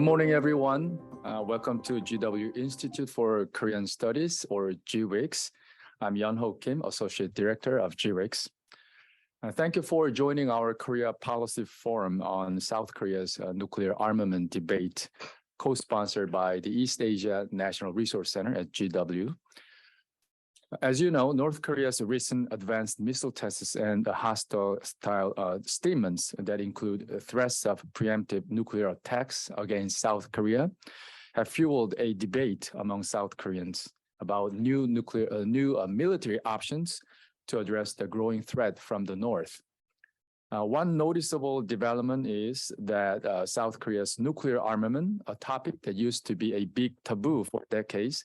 Good morning, everyone. Welcome to GW Institute for Korean Studies, or GWIX. I'm Yeon-ho Kim, Associate Director of GWIX. Thank you for joining our Korea Policy Forum on South Korea's nuclear armament debate, co-sponsored by the East Asia National Resource Center at GW. As you know, North Korea's recent advanced missile tests and hostile statements that include threats of preemptive nuclear attacks against South Korea have fueled a debate among South Koreans about new military options to address the growing threat from the North. One noticeable development is that South Korea's nuclear armament, a topic that used to be a big taboo for decades,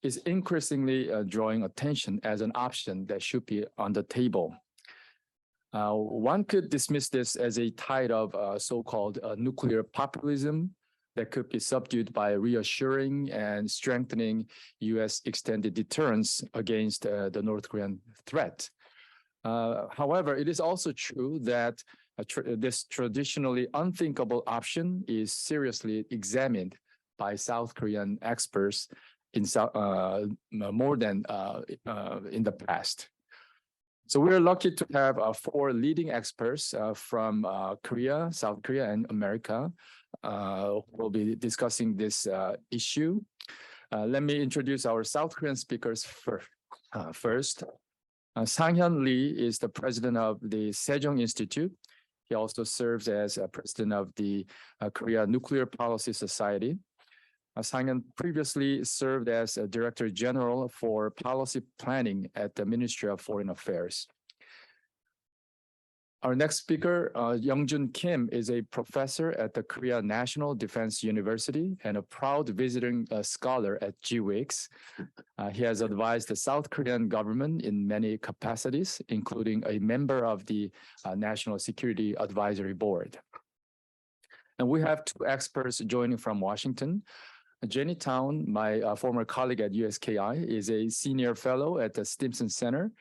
is increasingly drawing attention as an option that should be on the table. One could dismiss this as a tide of so-called nuclear populism that could be subdued by reassuring and strengthening U.S. extended deterrence against the North Korean threat. However, it is also true that this traditionally unthinkable option is seriously examined by South Korean experts more than in the past. So we're lucky to have four leading experts from Korea, South Korea, and America who will be discussing this issue. Let me introduce our South Korean speakers first. Sang-hyun Lee is the president of the Sejong Institute. He also serves as president of the Korea Nuclear Policy Society. Sang-hyun previously served as a Director General for Policy Planning at the Ministry of Foreign Affairs. Our next speaker, Young-Jun Kim, is a professor at the Korea National Defense University and a proud visiting scholar at GWIX. He has advised the South Korean government in many capacities, including a member of the National Security Advisory Board. And we have two experts joining from Washington. Jenny Town, my former colleague at USKI, is a senior fellow at the Stimson Center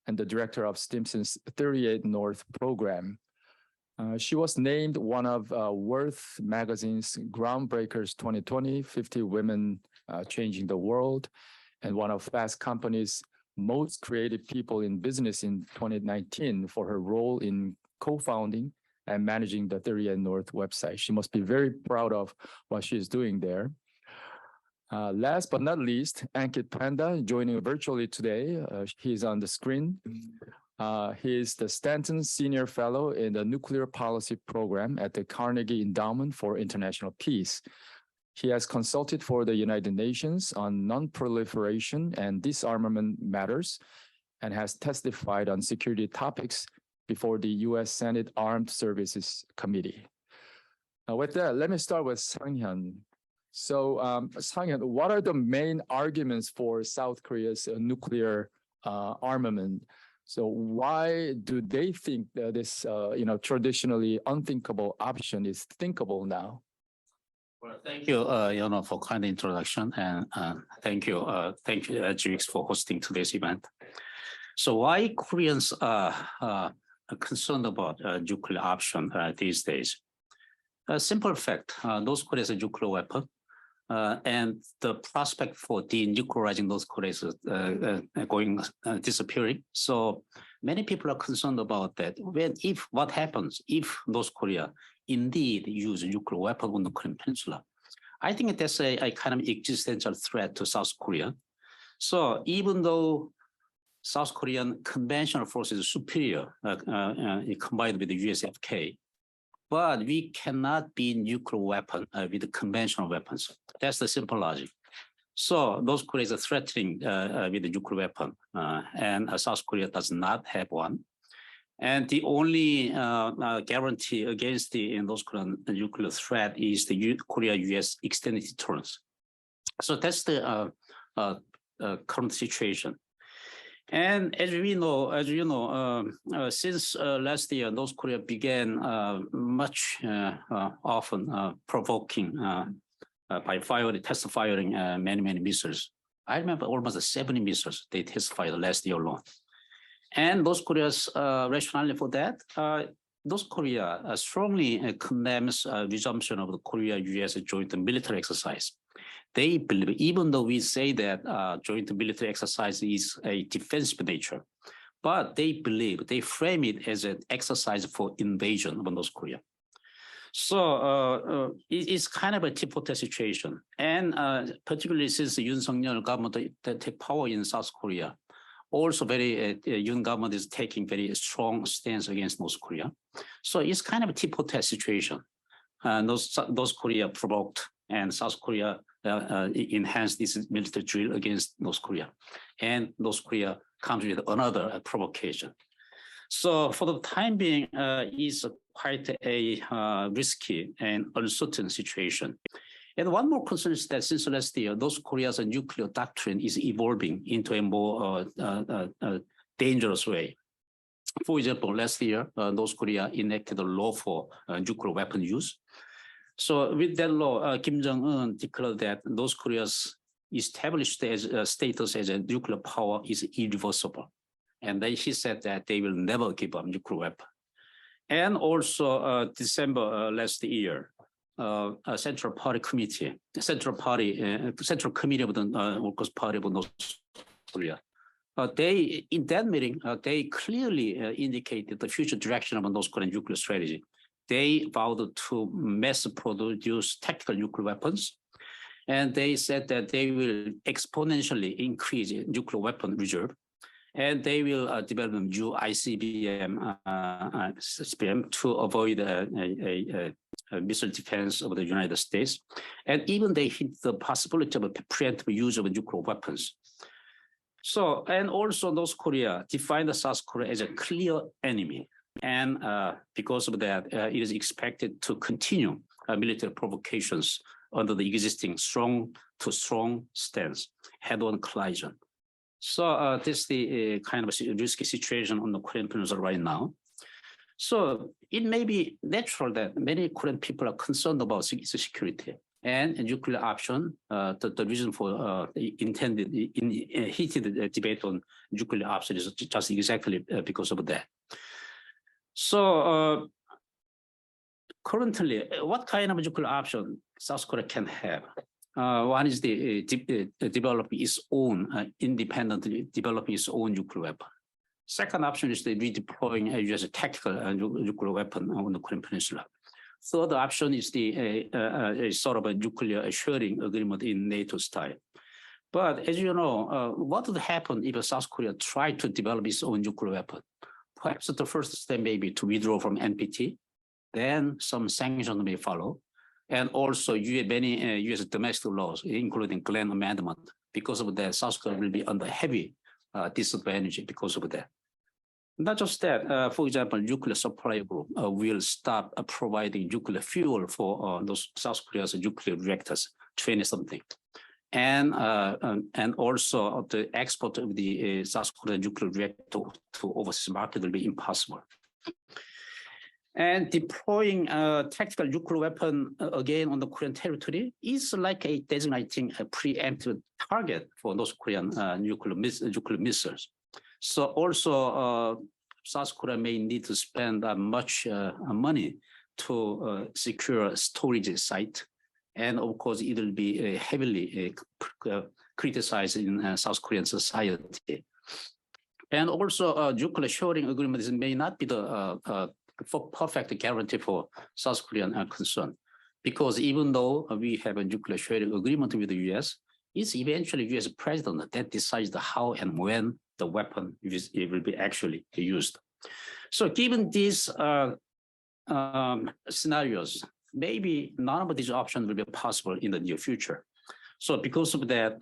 and the director of Stimson's 38 North program. She was named one of Worth Magazine's Groundbreakers 2020, 50 Women Changing the World, and one of Fast Company's Most Creative People in Business in 2019 for her role in co-founding and managing the 38 North website. She must be very proud of what she is doing there. Last but not least, Ankit Panda joining virtually today. He's on the screen. He is the Stanton Senior Fellow in the Nuclear Policy Program at the Carnegie Endowment for International Peace. He has consulted for the United Nations on non-proliferation and disarmament matters and has testified on security topics before the U.S. Senate Armed Services Committee. With that, let me start with Sang-hyun. So, Sang-hyun, what are the main arguments for South Korea's nuclear armament? So, why do they think that this, traditionally unthinkable option is thinkable now? Well, thank you, Yeon-ho, for kind introduction, and thank you, GWIX, for hosting today's event. So, why Koreans are concerned about nuclear option these days? A simple fact: North Korea has a nuclear weapon. And the prospect for denuclearizing those Koreas disappearing. So many people are concerned about that. What happens if North Korea indeed use a nuclear weapon on the Korean Peninsula? I think that's a kind of existential threat to South Korea. So even though South Korean conventional force is superior combined with the USFK, but we cannot be nuclear weapon with conventional weapons. That's the simple logic. So North Korea is threatening with a nuclear weapon, and South Korea does not have one. And the only guarantee against the North Korean nuclear threat is the Korea-US extended deterrence. So that's the current situation. And as you know, since last year, North Korea began much often provoking by test firing many missiles. I remember almost 70 missiles they test fired last year alone. And North Korea's rationale for that, North Korea strongly condemns resumption of the Korea-US joint military exercise. They believe, even though we say that joint military exercise is a defensive nature, but they believe, they frame it as an exercise for invasion of North Korea. So it's kind of a tit-for-tat situation. And particularly since the Yoon Suk-yeol government take power in South Korea, also Yoon government is taking very strong stance against North Korea. So it's kind of a tit-for-tat situation. North Korea provoked and South Korea enhanced this military drill against North Korea. And North Korea comes with another provocation. So for the time being, it's quite a risky and uncertain situation. And one more concern is that since last year, North Korea's nuclear doctrine is evolving into a more dangerous way. For example, last year, North Korea enacted a law for nuclear weapon use. So with that law, Kim Jong-un declared that North Korea's established status as a nuclear power is irreversible. And then he said that they will never give up nuclear weapon. And also December last year, a Central Committee of the Workers' Party of North Korea, in that meeting, they clearly indicated the future direction of North Korean nuclear strategy. They vowed to mass produce tactical nuclear weapons. And they said that they will exponentially increase nuclear weapon reserve. And they will develop new ICBM to avoid a missile defense of the United States. And even they hint the possibility of a preemptive use of nuclear weapons. So, and also North Korea defined South Korea as a clear enemy. And because of that, it is expected to continue military provocations under the existing strong-to-strong stance, head-on collision. So this is the kind of risky situation on the Korean Peninsula right now. So it may be natural that many Korean people are concerned about security and a nuclear option. The reason for heated debate on nuclear option is just exactly because of that. So currently, what kind of nuclear option South Korea can have? One is the developing its own, independently developing its own nuclear weapon. Second option is the redeploying a US tactical nuclear weapon on the Korean Peninsula. Third option is the sort of a nuclear sharing agreement in NATO style. But as you know, what would happen if South Korea tried to develop its own nuclear weapon? Perhaps the first step may be to withdraw from NPT, then some sanctions may follow. And also many US domestic laws, including Glenn Amendment. Because of that, South Korea will be under heavy disadvantage because of that. Not just that, for example, nuclear supply group will stop providing nuclear fuel for those South Korea's nuclear reactors, 20-something. And also the export of the South Korean nuclear reactor to overseas market will be impossible. And deploying a tactical nuclear weapon again on the Korean territory is like designating a preemptive target for North Korean nuclear missiles. So also South Korea may need to spend much money to secure a storage site. And of course, it will be heavily criticized in South Korean society. And also nuclear sharing agreements may not be the perfect guarantee for South Korean concern, because even though we have a nuclear sharing agreement with the US, it's eventually US president that decides how and when the weapon will be actually used. So given these scenarios, maybe none of these options will be possible in the near future. So because of that,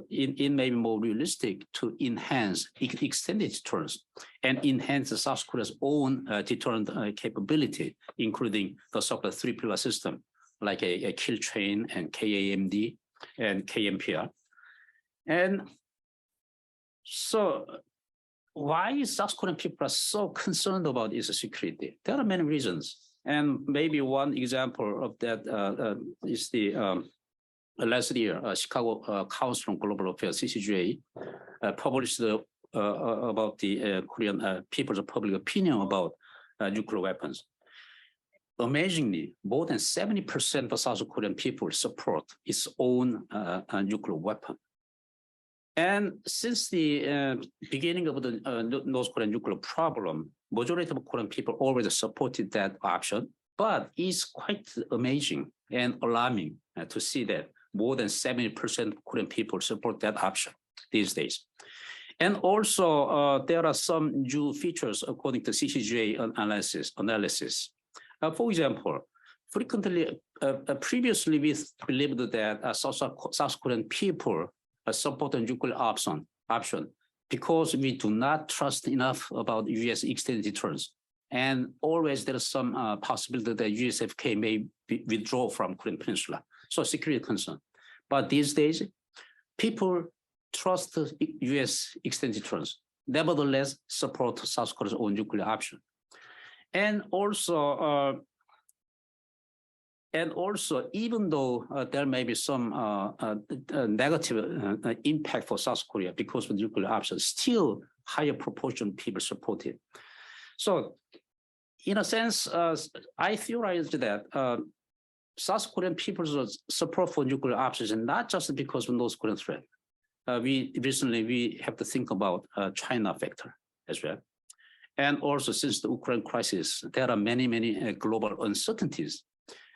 it may be more realistic to enhance extended deterrence and enhance the South Korea's own deterrent capability, including the so-called three-pillar system, like a kill chain and KAMD and KMPR. And so why South Korean people are so concerned about its security? There are many reasons. And maybe one example of that is the last year, Chicago Council on Global Affairs, CCGA, published about the Korean people's public opinion about nuclear weapons. amazingly, more than 70% of South Korean people support its own nuclear weapon. And since the beginning of the North Korean nuclear problem, majority of Korean people already supported that option, but it's quite amazing and alarming to see that more than 70% of Korean people support that option these days. And also, there are some new features according to CCGA analysis. For example, frequently, previously we believed that South Korean people support the nuclear option because we do not trust enough about U.S. extended deterrence. And always there is some possibility that USFK may withdraw from Korean Peninsula. So security concern. But these days, people trust the U.S. extended deterrence, nevertheless support South Korea's own nuclear option. And also, even though there may be some negative impact for South Korea because of the nuclear option, still higher proportion of people support it. So, in a sense, I theorized that South Korean people's support for nuclear options is not just because of North Korean threat. We have to think about China factor as well. And also, since the Ukraine crisis, there are many global uncertainties.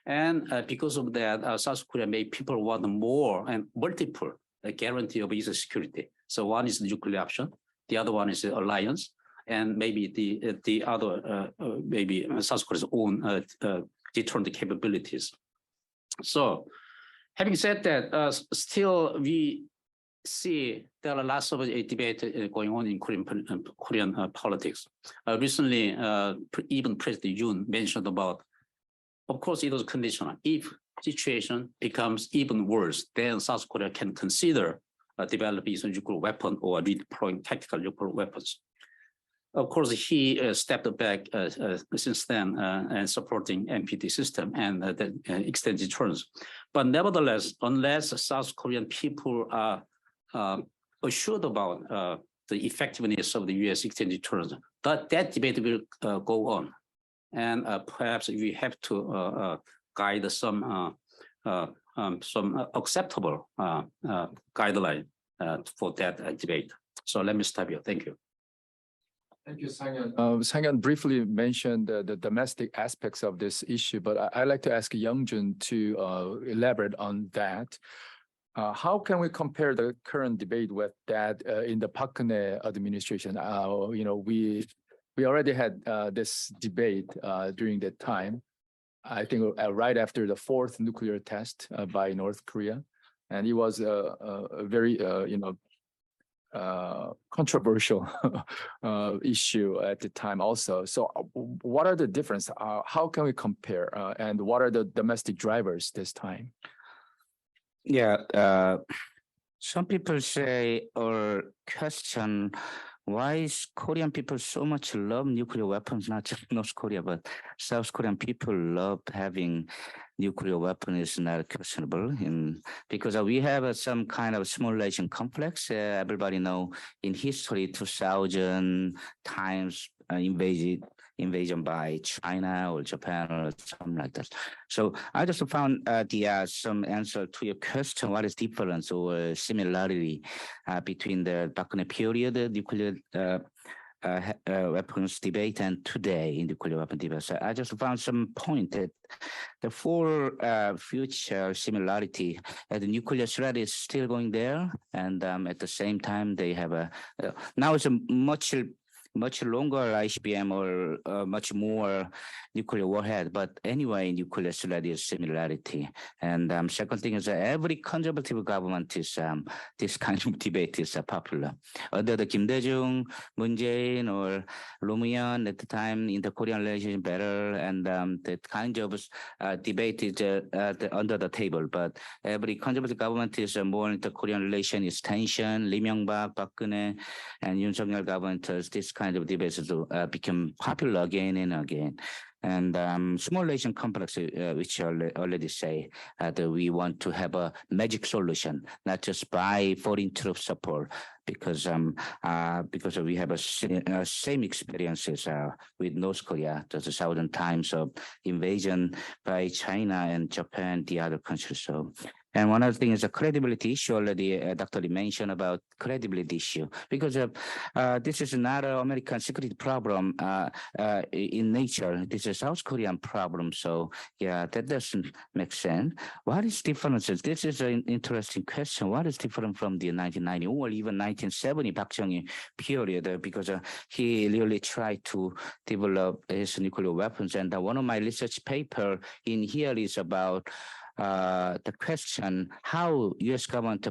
And because of that, South Korea made people want more and multiple guarantee of easy security. So one is the nuclear option, the other one is the alliance, and maybe the other, maybe South Korea's own deterrent capabilities. So having said that, still we see there are lots of debate going on in Korean politics. Recently, even President Yoon mentioned about, of course, it was conditional. If situation becomes even worse, then South Korea can consider developing a nuclear weapon or redeploying tactical nuclear weapons. Of course, he stepped back since then and supporting NPT system and the extended deterrence. But nevertheless, unless South Korean people are assured about the effectiveness of the U.S. extended deterrence, that debate will go on. And perhaps we have to guide some acceptable guideline for that debate. So let me stop here. Thank you. Thank you, Sang-Yeon. Sang-Yeon briefly mentioned the domestic aspects of this issue, but I'd like to ask Young-Jun to elaborate on that. How can we compare the current debate with that in the Park Geun-hye administration? We already had this debate during that time, I think right after the fourth nuclear test by North Korea. And it was a very, controversial issue at the time also. So what are the differences? How can we compare? And what are the domestic drivers this time? Yeah, some people say or question why is Korean people so much love nuclear weapons, not just North Korea, but South Korean people love having nuclear weapon is not questionable because we have some kind of simulation complex. Everybody know in history 2000 times invasion by China or Japan or something like that. So I just found some answer to your question: what is difference or similarity between the Park Geun-hye period nuclear weapons debate and today in nuclear weapon debate? So I just found some point that the full future similarity, the nuclear threat is still going there, and at the same time they have now it's a much longer ICBM or much more nuclear warhead. But anyway, nuclear threat is similarity. And second thing is that every conservative government is this kind of debate is popular. Under the Kim Dae-jung, Moon Jae-in, or Roh Moo-hyun at the time in the Korean relations better, and that kind of debate is under the table. But every conservative government is more into Korean relation is tension. Lee Myung-bak, Park Geun-hye, and Yoon Suk-yeol government this kind of debates become popular again and again. and small nation complex, which already say that we want to have a magic solution, not just by foreign troop support, because we have same experiences with North Korea, just 1,000 times of invasion by China and Japan, the other countries. So. And one other thing is a credibility issue. Already, Dr. Lee mentioned about credibility issue, because this is not an American security problem in nature. This is a South Korean problem. So yeah, that doesn't make sense. What is different? This is an interesting question. What is different from the 1990 or even 1970 Park Chung-hee period? Because he really tried to develop his nuclear weapons. And one of my research paper in here is about the question how U.S. government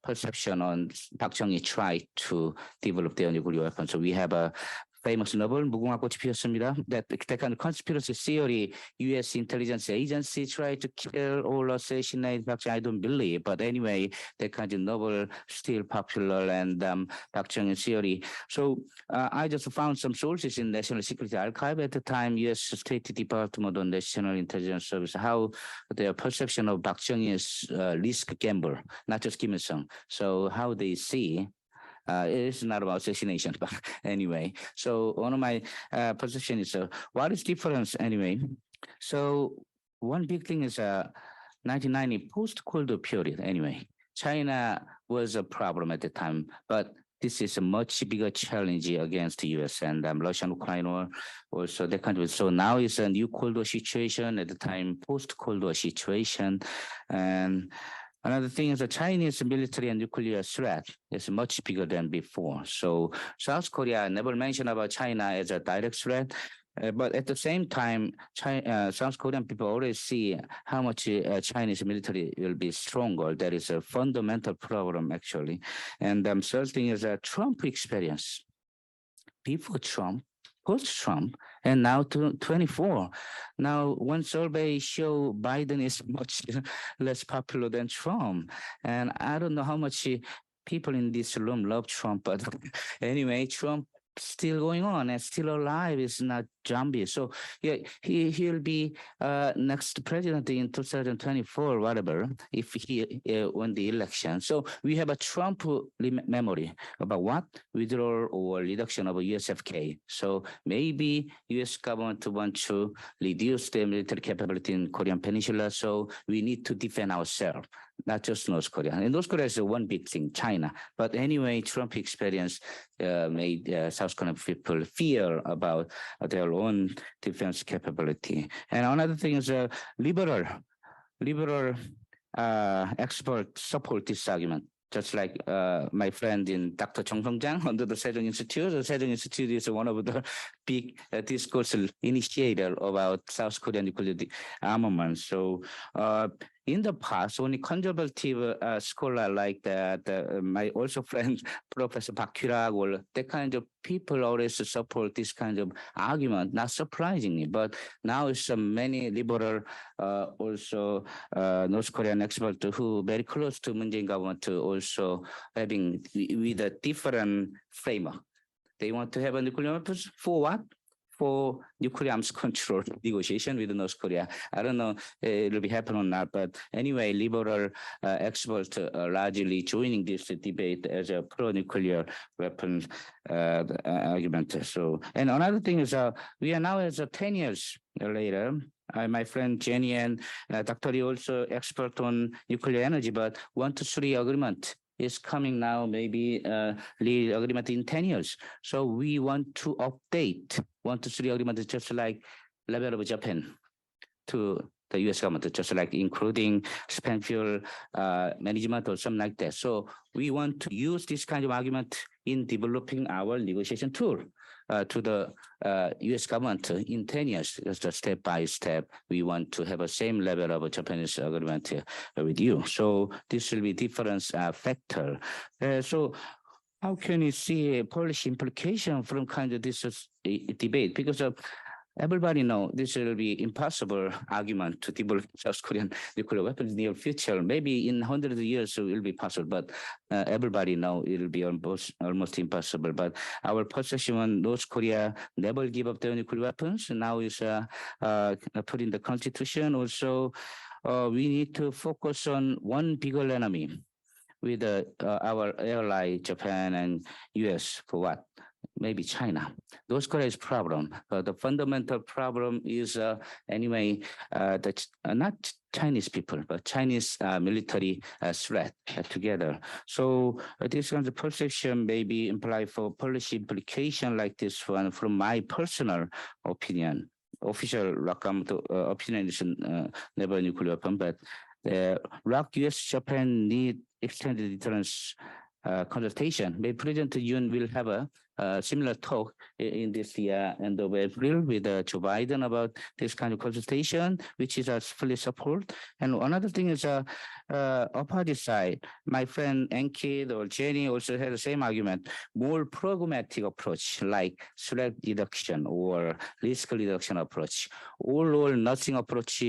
perception on Park Chung-hee tried to develop their nuclear weapons. So we have a famous novel, 무궁화꽃이 피었습니다, that kind of conspiracy theory, U.S. intelligence agency tried to kill or assassinate Park Chung-hee. I don't believe, but anyway, that kind of novel still popular, and Park Chung-hee theory. So I just found some sources in National Security Archive at the time, U.S. State Department or National Intelligence Service, how their perception of Park Chung-hee's risk gamble, not just Kim Il-sung. So how they see. It's not about assassination, but anyway. So one of my position is what is difference anyway? So one big thing is 1990 post-Cold War period anyway. China was a problem at the time, but this is a much bigger challenge against the U.S. and Russian-Ukraine war also that country. So now it's a new Cold War situation at the time, post-Cold War situation. And another thing is the Chinese military and nuclear threat is much bigger than before. So South Korea never mentioned about China as a direct threat, but at the same time, South Korean people already see how much Chinese military will be stronger. That is a fundamental problem, actually. And third thing is a Trump experience. Before Trump, post-Trump, and now to 24. Now, one survey show Biden is much less popular than Trump. And I don't know how much people in this room love Trump, but anyway, Trump still going on and still alive. Is not zombie. So yeah, he'll be next president in 2024, whatever, if he won the election. So we have a Trump memory about what withdrawal or reduction of USFK. So maybe U.S. government want to reduce the military capability in Korean Peninsula. So we need to defend ourselves, not just North Korea. And North Korea is one big thing, China. But anyway, Trump experience made South Korean people fear about their own defense capability. And another thing is liberal experts support this argument. Just like my friend in Dr. Chung Sung-jang under the Sejong Institute. The Sejong Institute is one of the big discourse initiator about South Korean nuclear armament. So in the past, only conservative scholar like that, my also friend, Professor Park Kyurag, or that kind of people always support this kind of argument, not surprisingly. But now it's many liberal, also North Korean experts who very close to Moon Jae-in government also having with a different framework. They want to have a nuclear weapons for what? For nuclear arms control negotiation with North Korea. I don't know it'll be happening or not, but anyway, liberal experts are largely joining this debate as a pro-nuclear weapons argument. So, and another thing is we are now as 10 years later. My friend Jenny and Dr. Lee also expert on nuclear energy, but 1 to 3 agreement is coming now, maybe lead agreement in 10 years. So we want to update 1 to 3 agreement just like level of Japan to the US government, just like including spent fuel management or something like that. So we want to use this kind of argument in developing our negotiation tool to the US government in 10 years, just step by step. We want to have a same level of a Japanese agreement with you. So this will be difference factor. So how can you see a policy implication from kind of this debate? Because everybody know this will be impossible argument to develop South Korean nuclear weapons in the near future. Maybe in hundreds of years it will be possible, but everybody know it will be almost impossible. But our perception on North Korea never give up their nuclear weapons. Now is put in the constitution. Also, we need to focus on one bigger enemy with our ally Japan and US for what? Maybe China. North Korea's problem. The fundamental problem is anyway not Chinese people, but Chinese military threat together. So this kind of perception may be implied for policy implication like this one. From my personal opinion, official opinion is never nuclear weapon, but the ROC US Japan need extended deterrence consultation. Maybe President Yoon will have a similar talk in this year end of April with Joe Biden about this kind of consultation, which is us fully support. And another thing is opposite side, my friend Ankit or Jenny also had the same argument, more pragmatic approach like threat reduction or risk reduction approach, all or nothing approach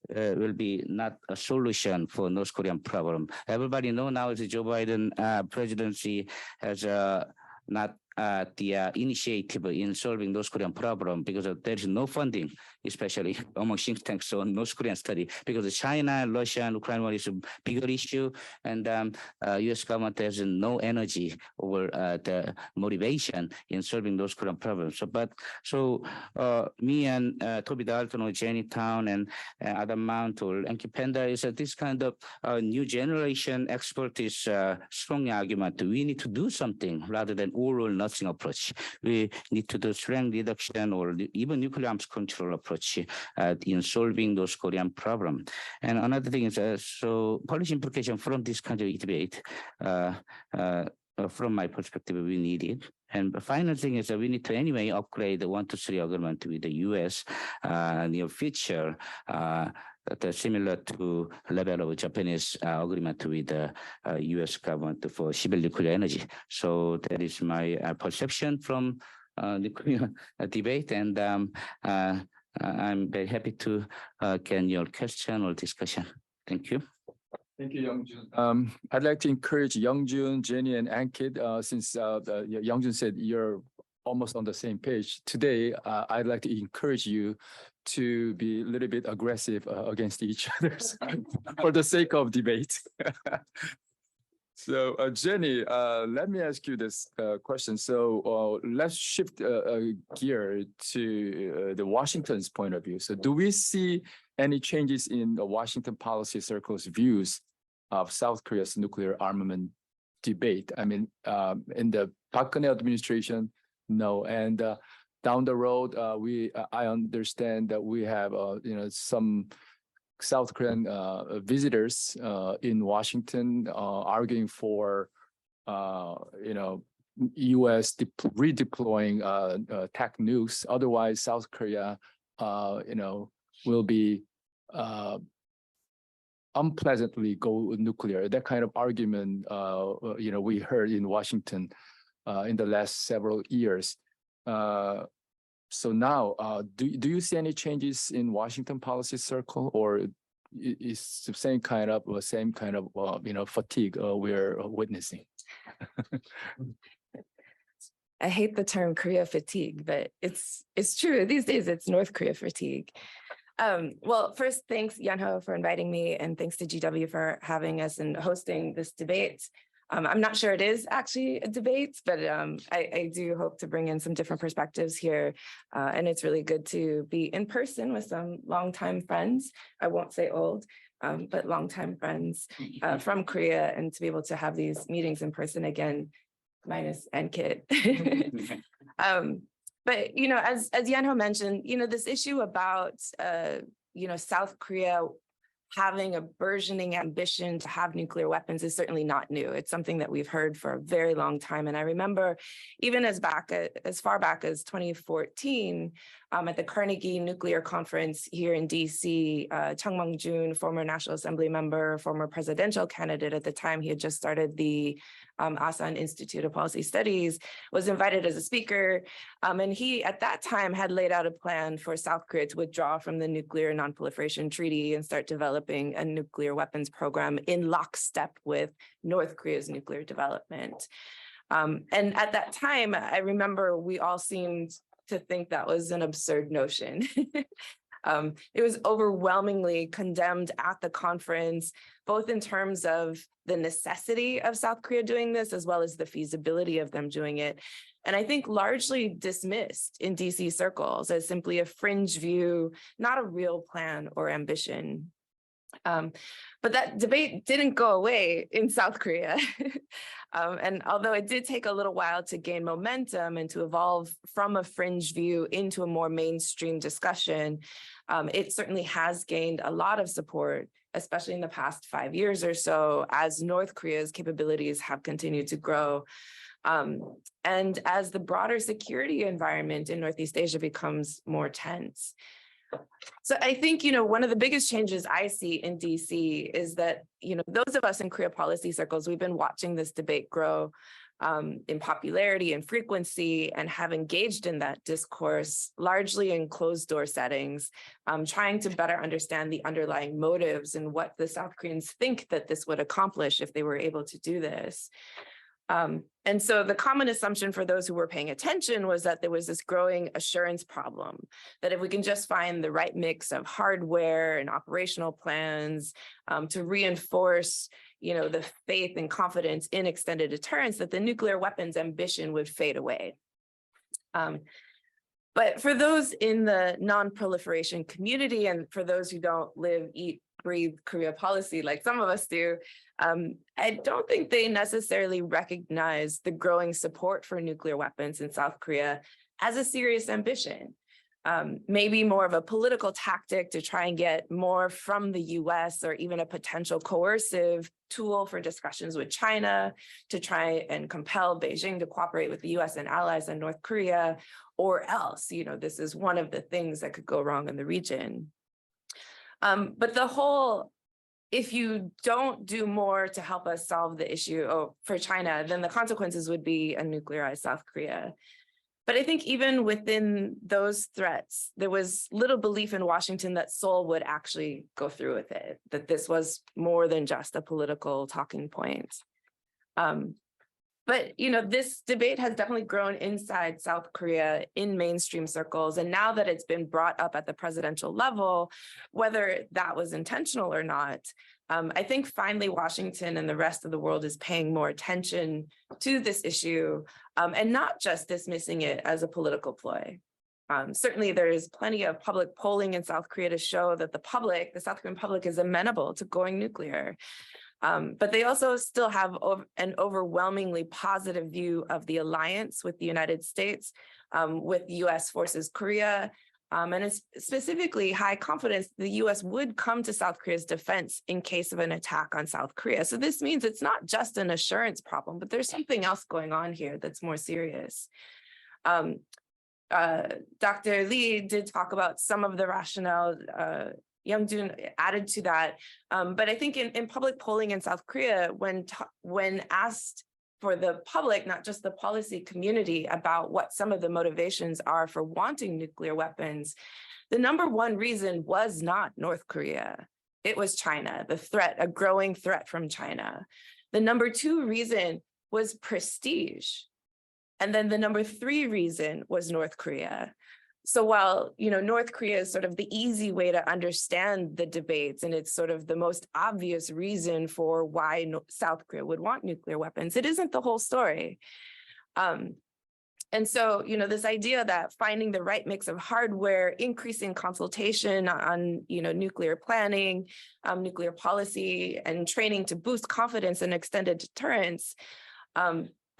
will be not a solution for North Korean problem. Everybody know now the Joe Biden presidency has not the initiative in solving North Korean problem because there is no funding, especially among think tanks on North Korean study, because China, Russia, and Ukraine war is a bigger issue, and U.S. government has no energy or the motivation in solving North Korean problems. So, me and Toby Dalton or Jenny Town and Adam Mount or Enki Panda is this kind of new generation expert is strong argument. We need to do something rather than all or nothing approach. We need to do strength reduction or even nuclear arms control approach in solving those Korean problem. And another thing is so policy implication from this kind of debate. From my perspective, we need it. And the final thing is that we need to anyway upgrade the 1 to 3 agreement with the U.S. Near future. Similar to level of Japanese agreement with the U.S. government for civil nuclear energy. So that is my perception from nuclear debate, and I'm very happy to get your question or discussion. Thank you. Thank you, Youngjun. I'd like to encourage Youngjun, Jenny, and Ankit, since Youngjun said you're almost on the same page. Today, I'd like to encourage you to be a little bit aggressive against each other for the sake of debate. So, Jenny, let me ask you this question. So let's shift gear to the Washington's point of view. So do we see any changes in the Washington policy circle's views of South Korea's nuclear armament debate? I mean, in the Park Geun-hye administration, no. And down the road, I understand that we have some South Korean visitors in Washington arguing for U.S. redeploying TAC nukes. Otherwise, South Korea will be unpleasantly go nuclear. That kind of argument we heard in Washington in the last several years. So now, do you see any changes in Washington policy circle, or is the same kind of fatigue we're witnessing? I hate the term Korea fatigue, but it's true. These days, it's North Korea fatigue. Well, first, thanks, Yanho, for inviting me, and thanks to GW for having us and hosting this debate. I'm not sure it is actually a debate, but I do hope to bring in some different perspectives here. And it's really good to be in person with some longtime friends. I won't say old, but longtime friends from Korea, and to be able to have these meetings in person again, minus Ankit. But, as Yanho mentioned, this issue about, South Korea having a burgeoning ambition to have nuclear weapons is certainly not new. It's something that we've heard for a very long time. And I remember even as far back as 2014, at the Carnegie Nuclear Conference here in DC, Chung Mong-jun, former National Assembly member, former presidential candidate at the time, he had just started the Asan Institute of Policy Studies, was invited as a speaker. And he, at that time, had laid out a plan for South Korea to withdraw from the Nuclear Non-Proliferation Treaty and start developing a nuclear weapons program in lockstep with North Korea's nuclear development. And at that time, I remember we all seemed to think that was an absurd notion. It was overwhelmingly condemned at the conference, both in terms of the necessity of South Korea doing this, as well as the feasibility of them doing it. And I think largely dismissed in DC circles as simply a fringe view, not a real plan or ambition. But that debate didn't go away in South Korea. And although it did take a little while to gain momentum and to evolve from a fringe view into a more mainstream discussion, it certainly has gained a lot of support, especially in the past 5 years or so, as North Korea's capabilities have continued to grow. And as the broader security environment in Northeast Asia becomes more tense. So I think, one of the biggest changes I see in DC is that, those of us in Korea policy circles, we've been watching this debate grow in popularity and frequency and have engaged in that discourse largely in closed door settings, trying to better understand the underlying motives and what the South Koreans think that this would accomplish if they were able to do this. And so the common assumption for those who were paying attention was that there was this growing assurance problem, that if we can just find the right mix of hardware and operational plans to reinforce, the faith and confidence in extended deterrence, that the nuclear weapons ambition would fade away. But for those in the non-proliferation community and for those who don't live, eat, breathe Korea policy like some of us do, I don't think they necessarily recognize the growing support for nuclear weapons in South Korea as a serious ambition. Maybe more of a political tactic to try and get more from the US, or even a potential coercive tool for discussions with China to try and compel Beijing to cooperate with the US and allies in North Korea, or else, this is one of the things that could go wrong in the region. But if you don't do more to help us solve the issue for China, then the consequences would be a nuclearized South Korea. But I think even within those threats, there was little belief in Washington that Seoul would actually go through with it, that this was more than just a political talking point. But, this debate has definitely grown inside South Korea in mainstream circles. And now that it's been brought up at the presidential level, whether that was intentional or not, I think finally Washington and the rest of the world is paying more attention to this issue and not just dismissing it as a political ploy. Certainly, there is plenty of public polling in South Korea to show that the South Korean public is amenable to going nuclear. But they also still have an overwhelmingly positive view of the alliance with the United States, with US forces Korea, and it's specifically high confidence the US would come to South Korea's defense in case of an attack on South Korea. So this means it's not just an assurance problem, but there's something else going on here that's more serious. Dr. Lee did talk about some of the rationale. Young-Jun added to that. But I think in public polling in South Korea, when asked for the public, not just the policy community, about what some of the motivations are for wanting nuclear weapons, the number one reason was not North Korea. It was China, a growing threat from China. The number two reason was prestige. And then the number three reason was North Korea. So while, North Korea is sort of the easy way to understand the debates, and it's sort of the most obvious reason for why South Korea would want nuclear weapons, it isn't the whole story. And so, this idea that finding the right mix of hardware, increasing consultation on, nuclear planning, nuclear policy, and training to boost confidence and extended deterrence,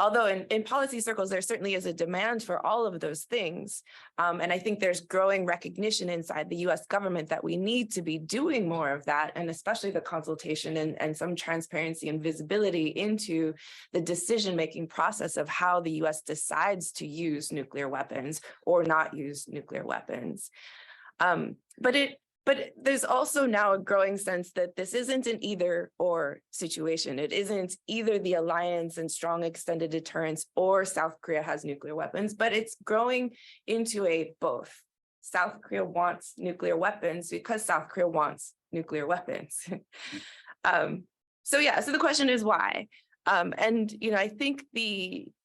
although in policy circles, there certainly is a demand for all of those things. And I think there's growing recognition inside the US government that we need to be doing more of that, and especially the consultation and some transparency and visibility into the decision-making process of how the US decides to use nuclear weapons or not use nuclear weapons. But But there's also now a growing sense that this isn't an either or situation. It isn't either the alliance and strong extended deterrence or South Korea has nuclear weapons, but it's growing into a both. South Korea wants nuclear weapons because South Korea wants nuclear weapons. So the question is why? And I think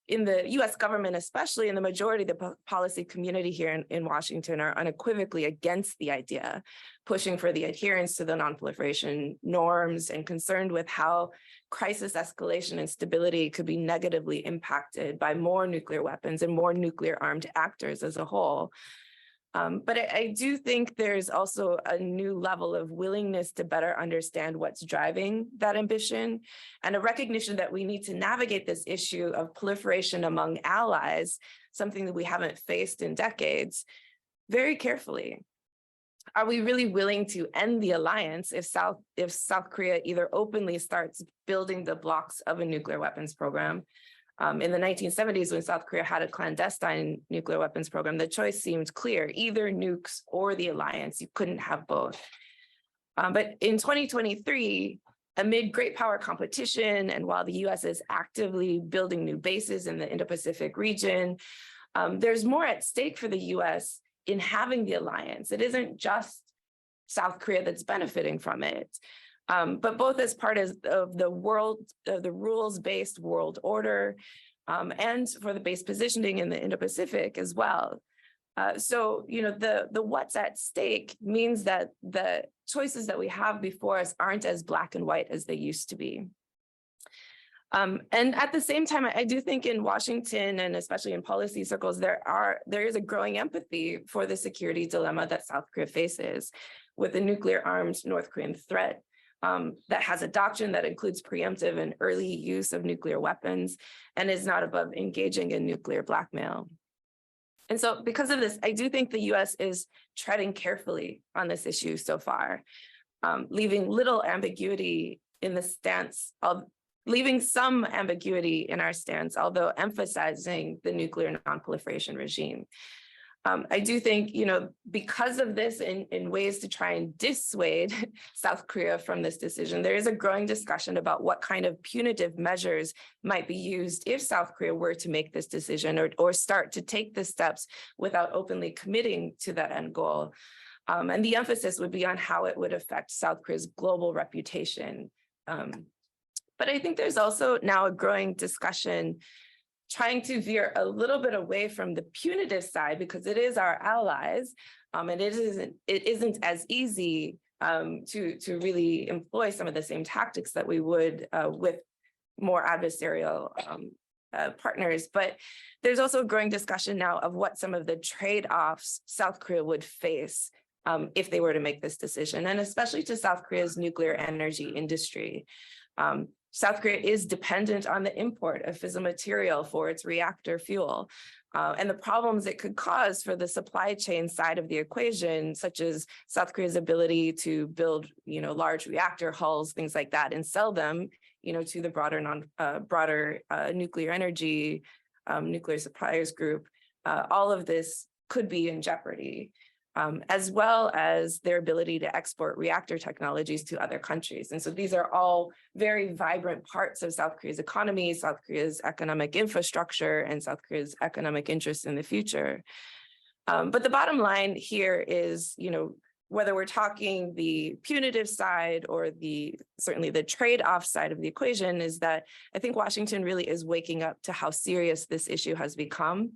in the US government, especially in the majority of the policy community here in Washington, are unequivocally against the idea, pushing for the adherence to the nonproliferation norms and concerned with how crisis escalation and stability could be negatively impacted by more nuclear weapons and more nuclear armed actors as a whole. But I do think there's also a new level of willingness to better understand what's driving that ambition and a recognition that we need to navigate this issue of proliferation among allies, something that we haven't faced in decades, very carefully. Are we really willing to end the alliance if South Korea either openly starts building the blocks of a nuclear weapons program? In the 1970s, when South Korea had a clandestine nuclear weapons program, the choice seemed clear, either nukes or the alliance. You couldn't have both. But in 2023, amid great power competition, and while the US is actively building new bases in the Indo-Pacific region, there's more at stake for the US in having the alliance. It isn't just South Korea that's benefiting from it. But both as part of the rules-based world order and for the base positioning in the Indo-Pacific as well. So, the what's at stake means that the choices that we have before us aren't as black and white as they used to be. And at the same time, I do think in Washington and especially in policy circles, there is a growing empathy for the security dilemma that South Korea faces with a nuclear-armed North Korean threat. That has a doctrine that includes preemptive and early use of nuclear weapons and is not above engaging in nuclear blackmail. And so because of this, I do think the US is treading carefully on this issue so far, leaving little ambiguity in the stance of leaving some ambiguity in our stance, although emphasizing the nuclear nonproliferation regime. I do think, because of this, in ways to try and dissuade South Korea from this decision, there is a growing discussion about what kind of punitive measures might be used if South Korea were to make this decision or start to take the steps without openly committing to that end goal. And the emphasis would be on how it would affect South Korea's global reputation. But I think there's also now a growing discussion trying to veer a little bit away from the punitive side because it is our allies, and it isn't as easy to really employ some of the same tactics that we would with more adversarial partners. But there's also a growing discussion now of what some of the trade-offs South Korea would face if they were to make this decision, and especially to South Korea's nuclear energy industry. South Korea is dependent on the import of fissile material for its reactor fuel. And the problems it could cause for the supply chain side of the equation, such as South Korea's ability to build, large reactor hulls, things like that, and sell them, to the broader nuclear energy, nuclear suppliers group. All of this could be in jeopardy. As well as their ability to export reactor technologies to other countries. And so these are all very vibrant parts of South Korea's economy, South Korea's economic infrastructure, and South Korea's economic interests in the future. But the bottom line here is, whether we're talking the punitive side or certainly the trade-off side of the equation, is that I think Washington really is waking up to how serious this issue has become.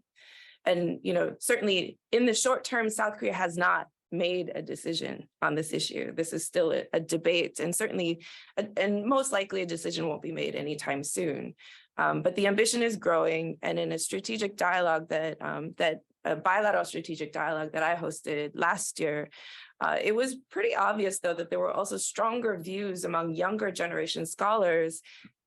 And, certainly in the short term, South Korea has not made a decision on this issue. This is still a debate, and certainly, and most likely a decision won't be made anytime soon. But the ambition is growing, and in a strategic dialogue a bilateral strategic dialogue that I hosted last year, it was pretty obvious, though, that there were also stronger views among younger generation scholars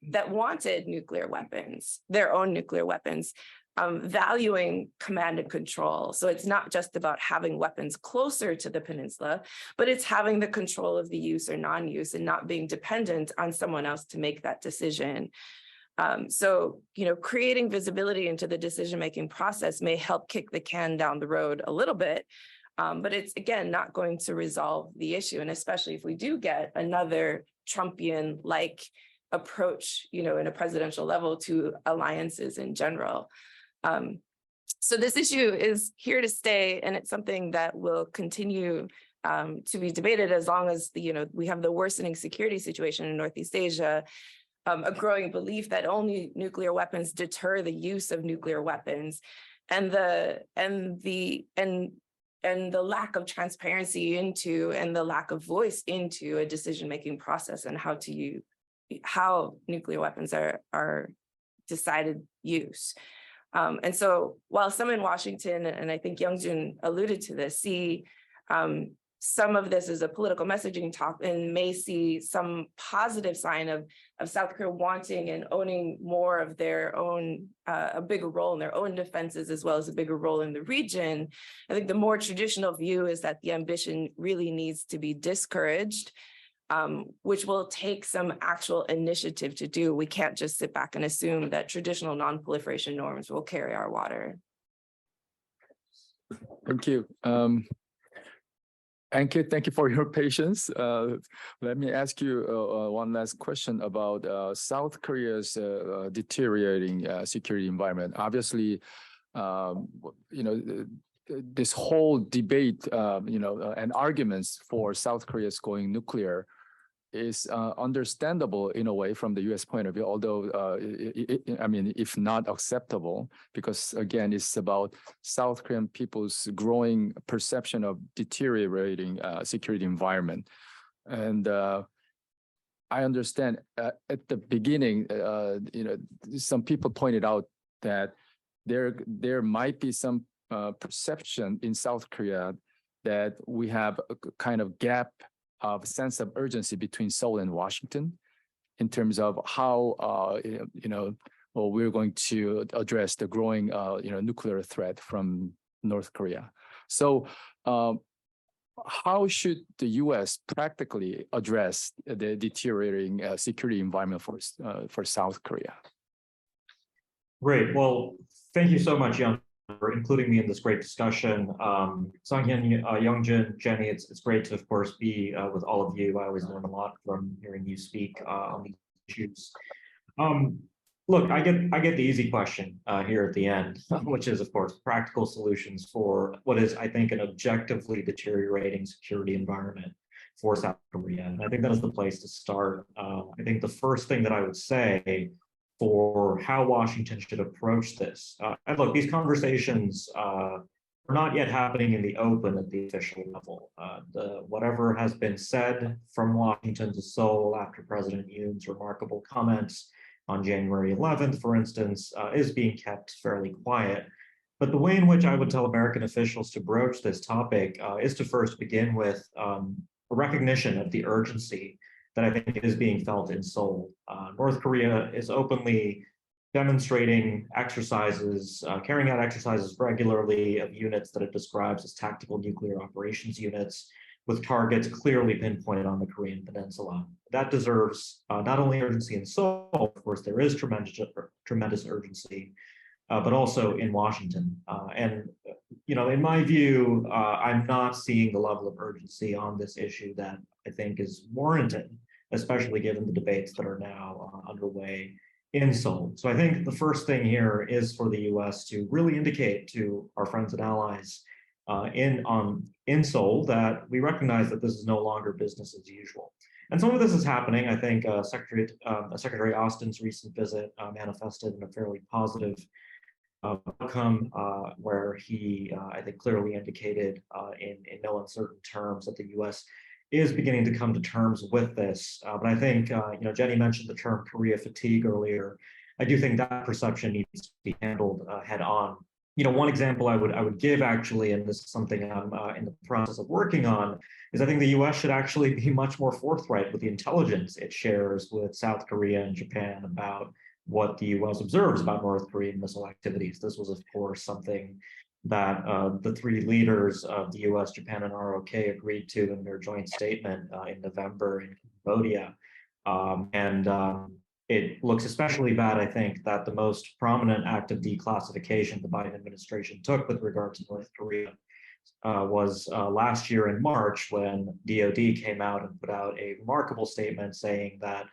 that wanted nuclear weapons, their own nuclear weapons. Valuing command and control. So it's not just about having weapons closer to the peninsula, but it's having the control of the use or non-use and not being dependent on someone else to make that decision. So, creating visibility into the decision-making process may help kick the can down the road a little bit, But it's, again, not going to resolve the issue. And especially if we do get another Trumpian-like approach, in a presidential level to alliances in general. So this issue is here to stay, and it's something that will continue to be debated as long as we have the worsening security situation in Northeast Asia, a growing belief that only nuclear weapons deter the use of nuclear weapons, and the lack of transparency into and the lack of voice into a decision-making process and how nuclear weapons are decided use. And so while some in Washington, and I think Youngjun alluded to this, see some of this as a political messaging talk and may see some positive sign of South Korea wanting and owning more of their own, a bigger role in their own defenses, as well as a bigger role in the region. I think the more traditional view is that the ambition really needs to be discouraged, which will take some actual initiative to do. We can't just sit back and assume that traditional non-proliferation norms will carry our water. Thank you. Ankit, thank you for your patience. Let me ask you one last question about South Korea's deteriorating security environment. Obviously, this whole debate, and arguments for South Korea's going nuclear is understandable in a way from the U.S. point of view, although, if not acceptable, because again, it's about South Korean people's growing perception of deteriorating security environment. And I understand at the beginning, some people pointed out that there might be some perception in South Korea that we have a kind of gap of sense of urgency between Seoul and Washington in terms of how we're going to address the growing nuclear threat from North Korea. So how should the U.S. practically address the deteriorating security environment for South Korea? Great. Well, thank you so much, Young, for including me in this great discussion. Sang-hyun, Youngjun, Jenny, it's great to, of course, be with all of you. I always learn a lot from hearing you speak on these issues. Look, I get the easy question here at the end, which is, of course, practical solutions for what is, I think, an objectively deteriorating security environment for South Korea. And I think that is the place to start. I think the first thing that I would say for how Washington should approach this. And look, these conversations are not yet happening in the open at the official level. Whatever has been said from Washington to Seoul after President Yoon's remarkable comments on January 11th, for instance, is being kept fairly quiet. But the way in which I would tell American officials to broach this topic is to first begin with a recognition of the urgency that I think is being felt in Seoul. North Korea is openly demonstrating exercises, carrying out exercises regularly of units that it describes as tactical nuclear operations units, with targets clearly pinpointed on the Korean Peninsula. That deserves not only urgency in Seoul, of course, there is tremendous urgency, but also in Washington. And in my view, I'm not seeing the level of urgency on this issue that I think is warranted, especially given the debates that are now underway in Seoul. So I think the first thing here is for the U.S. to really indicate to our friends and allies in Seoul that we recognize that this is no longer business as usual. And some of this is happening. I think Secretary Austin's recent visit manifested in a fairly positive outcome where he, I think, clearly indicated in no uncertain terms that the U.S. is beginning to come to terms with this. But I think, Jenny mentioned the term Korea fatigue earlier. I do think that perception needs to be handled head on. One example I would give actually, and this is something I'm in the process of working on, is I think the U.S. should actually be much more forthright with the intelligence it shares with South Korea and Japan about what the U.S. observes about North Korean missile activities. This was, of course, something that the three leaders of the U.S., Japan, and ROK agreed to in their joint statement in November in Cambodia. It looks especially bad, I think, that the most prominent act of declassification the Biden administration took with regard to North Korea was last year in March, when DoD came out and put out a remarkable statement saying that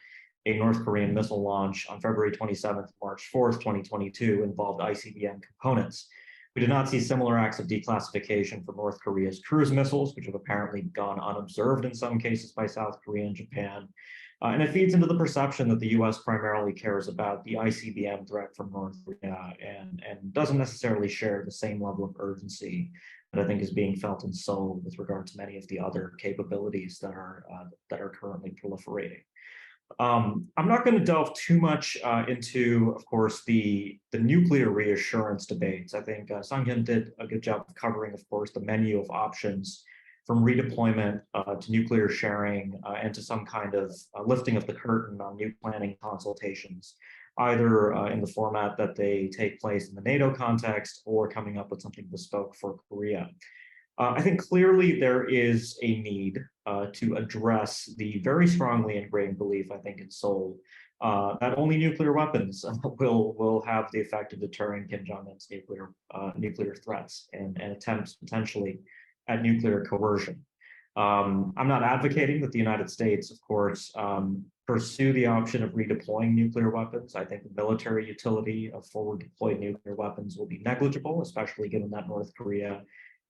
a North Korean missile launch on February 27th, March 4th, 2022 involved ICBM components. We did not see similar acts of declassification for North Korea's cruise missiles, which have apparently gone unobserved in some cases by South Korea and Japan. And it feeds into the perception that the US primarily cares about the ICBM threat from North Korea and doesn't necessarily share the same level of urgency that I think is being felt in Seoul with regard to many of the other capabilities that are currently proliferating. I'm not going to delve too much into, of course, the nuclear reassurance debates. I think Sang-hyun did a good job of covering, of course, the menu of options from redeployment to nuclear sharing and to some kind of lifting of the curtain on new planning consultations, either in the format that they take place in the NATO context or coming up with something bespoke for Korea. I think clearly there is a need to address the very strongly ingrained belief, I think, in Seoul, that only nuclear weapons will have the effect of deterring Kim Jong-un's nuclear threats and attempts potentially at nuclear coercion. I'm not advocating that the United States, of course, pursue the option of redeploying nuclear weapons. I think the military utility of forward deployed nuclear weapons will be negligible, especially given that North Korea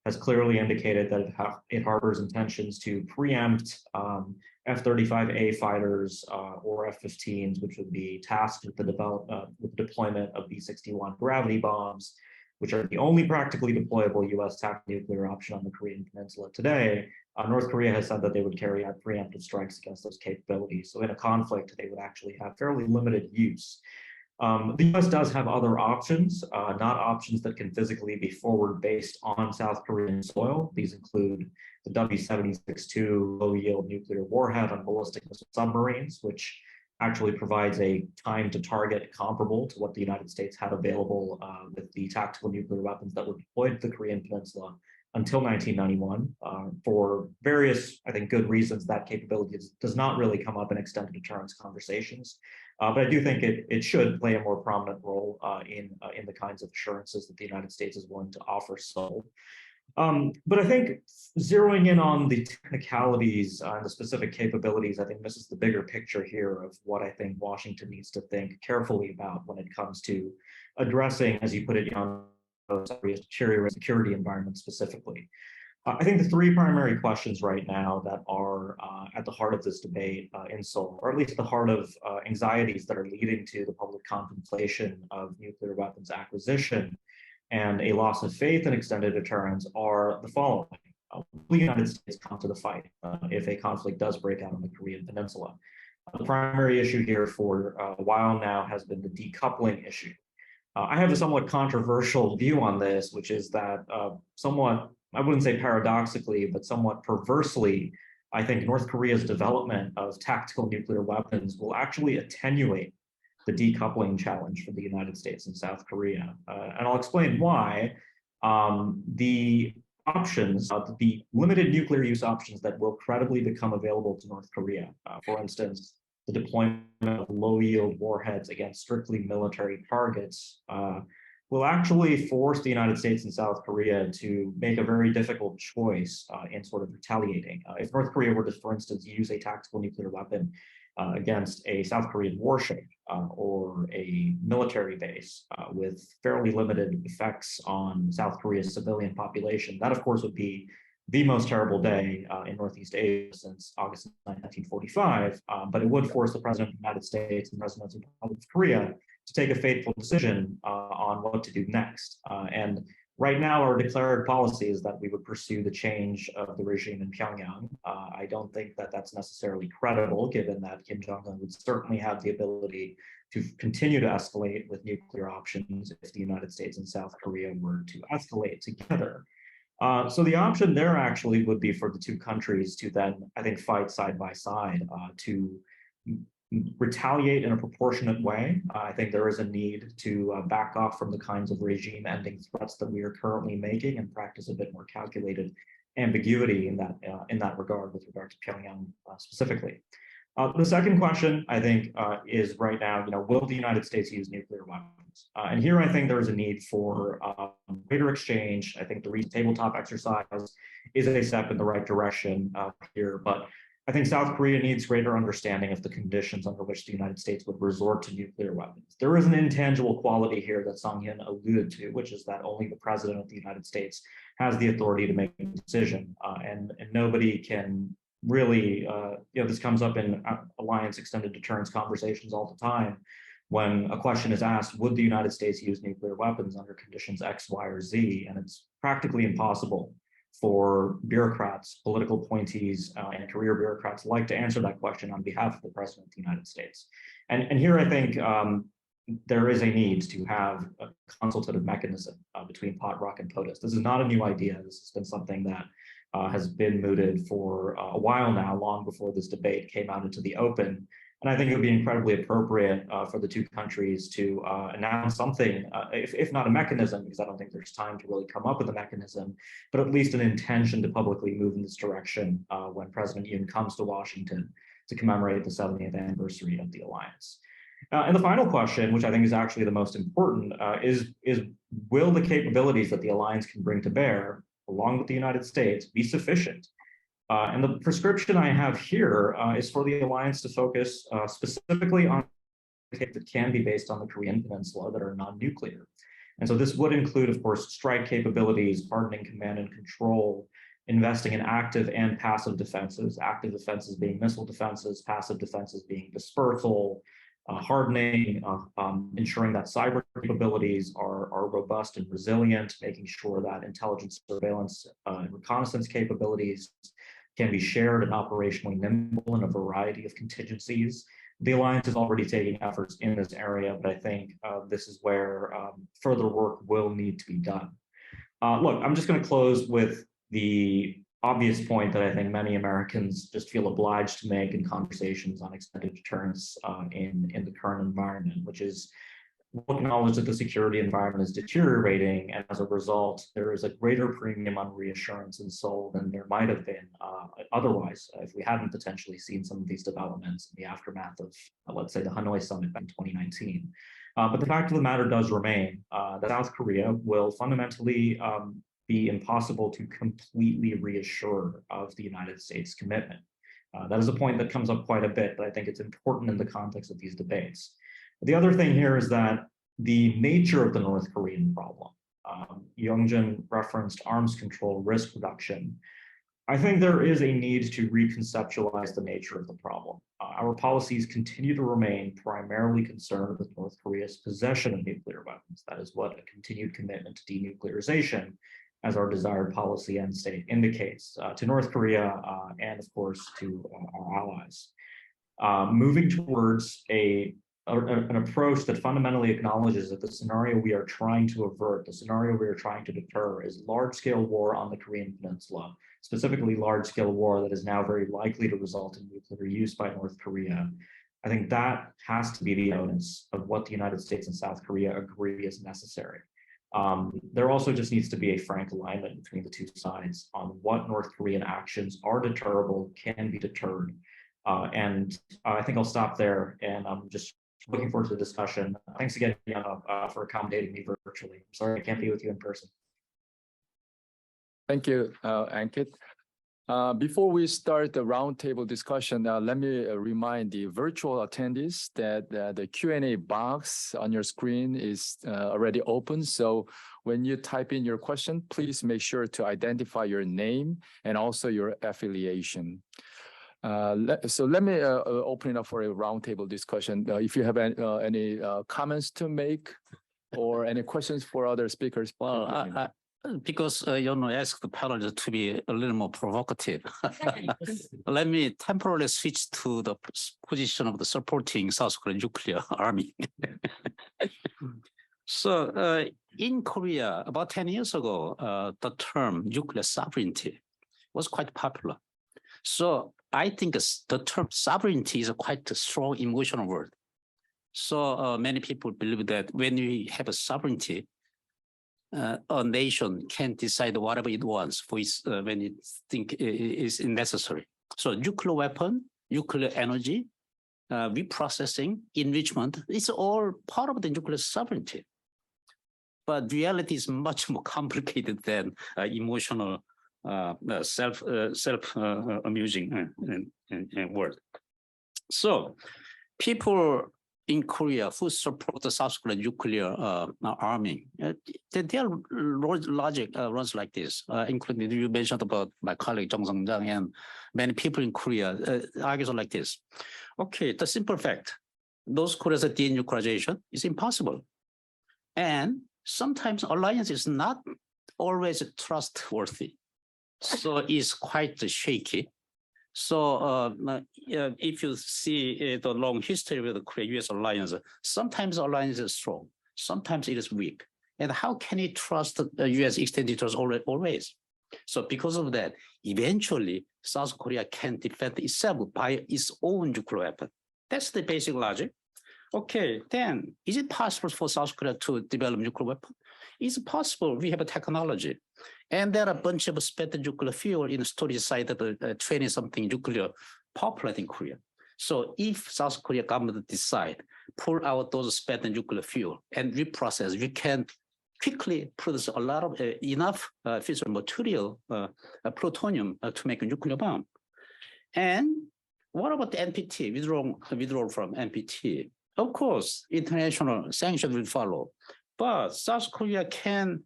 has clearly indicated that it harbors intentions to preempt F-35A fighters or F-15s, which would be tasked with the deployment of B-61 gravity bombs, which are the only practically deployable US tactical nuclear option on the Korean Peninsula today. North Korea has said that they would carry out preemptive strikes against those capabilities. So in a conflict, they would actually have fairly limited use. The US does have other options, not options that can physically be forward based on South Korean soil. These include the W-76-2 low-yield nuclear warhead on ballistic missile submarines, which actually provides a time to target comparable to what the United States had available with the tactical nuclear weapons that were deployed to the Korean Peninsula until 1991. For various, I think, good reasons, that capability does not really come up in extended deterrence conversations. But I do think it should play a more prominent role in the kinds of assurances that the United States is willing to offer Seoul. But I think zeroing in on the technicalities and the specific capabilities, I think this is the bigger picture here of what I think Washington needs to think carefully about when it comes to addressing, as you put it, deteriorating security environment specifically. I think the three primary questions right now that are at the heart of this debate in Seoul, or at least at the heart of anxieties that are leading to the public contemplation of nuclear weapons acquisition and a loss of faith in extended deterrence, are the following. Will the United States come to the fight if a conflict does break out on the Korean Peninsula? The primary issue here for a while now has been the decoupling issue. I have a somewhat controversial view on this, which is that somewhat, I wouldn't say paradoxically, but somewhat perversely, I think North Korea's development of tactical nuclear weapons will actually attenuate the decoupling challenge for the United States and South Korea. And I'll explain why. The options, the limited nuclear use options that will credibly become available to North Korea, for instance, the deployment of low-yield warheads against strictly military targets, will actually force the United States and South Korea to make a very difficult choice in sort of retaliating. If North Korea were to, for instance, use a tactical nuclear weapon against a South Korean warship or a military base with fairly limited effects on South Korea's civilian population, that of course would be the most terrible day in Northeast Asia since August 1945, but it would force the President of the United States and President of the Republic of Korea to take a fateful decision on what to do next. And right now, our declared policy is that we would pursue the change of the regime in Pyongyang. I don't think that that's necessarily credible, given that Kim Jong-un would certainly have the ability to continue to escalate with nuclear options if the United States and South Korea were to escalate together. So the option there actually would be for the two countries to then, I think, fight side by side to retaliate in a proportionate way. I think there is a need to back off from the kinds of regime-ending threats that we are currently making and practice a bit more calculated ambiguity in that regard with regard to Pyongyang specifically. The second question, I think, is right now, will the United States use nuclear weapons? weapons. And here I think there's a need for greater exchange. I think the recent tabletop exercise is a step in the right direction here, but I think South Korea needs greater understanding of the conditions under which the United States would resort to nuclear weapons. There is an intangible quality here that Sang-hyun alluded to, which is that only the president of the United States has the authority to make a decision, and nobody can really, this comes up in alliance extended deterrence conversations all the time. When a question is asked, would the United States use nuclear weapons under conditions X, Y, or Z? And it's practically impossible for bureaucrats, political appointees, and career bureaucrats alike to answer that question on behalf of the President of the United States. And here I think there is a need to have a consultative mechanism between POTROC and POTUS. This is not a new idea. This has been something that has been mooted for a while now, long before this debate came out into the open. And I think it would be incredibly appropriate for the two countries to announce something, if not a mechanism, because I don't think there's time to really come up with a mechanism, but at least an intention to publicly move in this direction when President Yoon comes to Washington to commemorate the 70th anniversary of the alliance. And the final question, which I think is actually the most important, is will the capabilities that the alliance can bring to bear, along with the United States, be sufficient? And the prescription I have here is for the alliance to focus specifically on that can be based on the Korean Peninsula that are non-nuclear. And so this would include, of course, strike capabilities, hardening command and control, investing in active and passive defenses, active defenses being missile defenses, passive defenses being dispersal, hardening, ensuring that cyber capabilities are robust and resilient, making sure that intelligence, surveillance, and reconnaissance capabilities can be shared and operationally nimble in a variety of contingencies. The alliance is already taking efforts in this area, but I think this is where further work will need to be done. Look, I'm just going to close with the obvious point that I think many Americans just feel obliged to make in conversations on extended deterrence in the current environment, which is we'll acknowledge that the security environment is deteriorating, and as a result, there is a greater premium on reassurance in Seoul than there might have been otherwise if we hadn't potentially seen some of these developments in the aftermath of, let's say, the Hanoi summit back in 2019. But the fact of the matter does remain that South Korea will fundamentally be impossible to completely reassure of the United States commitment. That is a point that comes up quite a bit, but I think it's important in the context of these debates. The other thing here is that the nature of the North Korean problem, Youngjun referenced arms control, risk reduction. I think there is a need to reconceptualize the nature of the problem. Our policies continue to remain primarily concerned with North Korea's possession of nuclear weapons. That is what a continued commitment to denuclearization as our desired policy end state indicates to North Korea and, of course, to our allies. Moving towards an approach that fundamentally acknowledges that the scenario we are trying to avert, the scenario we are trying to deter, is large-scale war on the Korean Peninsula, specifically large-scale war that is now very likely to result in nuclear use by North Korea. I think that has to be the onus of what the United States and South Korea agree is necessary. There also just needs to be a frank alignment between the two sides on what North Korean actions are deterrable, can be deterred. And I think I'll stop there, and I'm just looking forward to the discussion. Thanks again, Yana, for accommodating me virtually. I'm sorry I can't be with you in person. Thank you, Ankit. Before we start the roundtable discussion, let me remind the virtual attendees that the Q&A box on your screen is already open. So when you type in your question, please make sure to identify your name and also your affiliation. So let me open it up for a roundtable discussion. If you have any comments to make or any questions for other speakers. Well, because asked the panel to be a little more provocative, let me temporarily switch to the position of the supporting South Korean nuclear army. So in Korea, about 10 years ago, the term nuclear sovereignty was quite popular. So I think the term sovereignty is a quite a strong emotional word. So many people believe that when we have a sovereignty, a nation can decide whatever it wants for its, when it think is necessary. So nuclear weapon, nuclear energy reprocessing, enrichment, it's all part of the nuclear sovereignty. But reality is much more complicated than emotional, self-amusing word. So people in Korea who support the South Korean nuclear arming, their logic runs like this, including you mentioned about my colleague Jung Sung-jang and many people in Korea argues like this. Okay, the simple fact, North Korea's denuclearization is impossible. And sometimes alliance is not always trustworthy. So it's quite shaky. So if you see the long history of the Korea-US alliance, sometimes the alliance is strong, sometimes it is weak. And how can you trust the US extended trust always? So because of that, eventually South Korea can defend itself by its own nuclear weapon. That's the basic logic. Okay, then is it possible for South Korea to develop nuclear weapon? It's possible. We have a technology. And there are a bunch of spent nuclear fuel in the storage site of 20-something nuclear power plant in Korea. So if South Korea government decide, pull out those spent nuclear fuel and reprocess, we can quickly produce a lot of enough fissile material, plutonium to make a nuclear bomb. And what about the NPT, withdrawal from NPT? Of course, international sanctions will follow, but South Korea can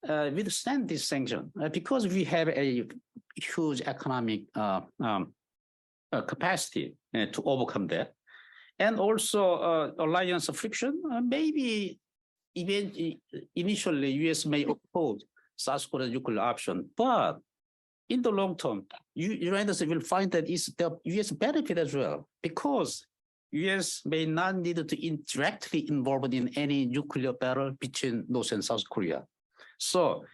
withstand this sanction because we have a huge economic capacity to overcome that. And also alliance friction, maybe even initially US may oppose South Korea's nuclear option, but in the long term, United States will find that it's the US benefit as well, because US may not need to directly involved in any nuclear battle between North and South Korea. So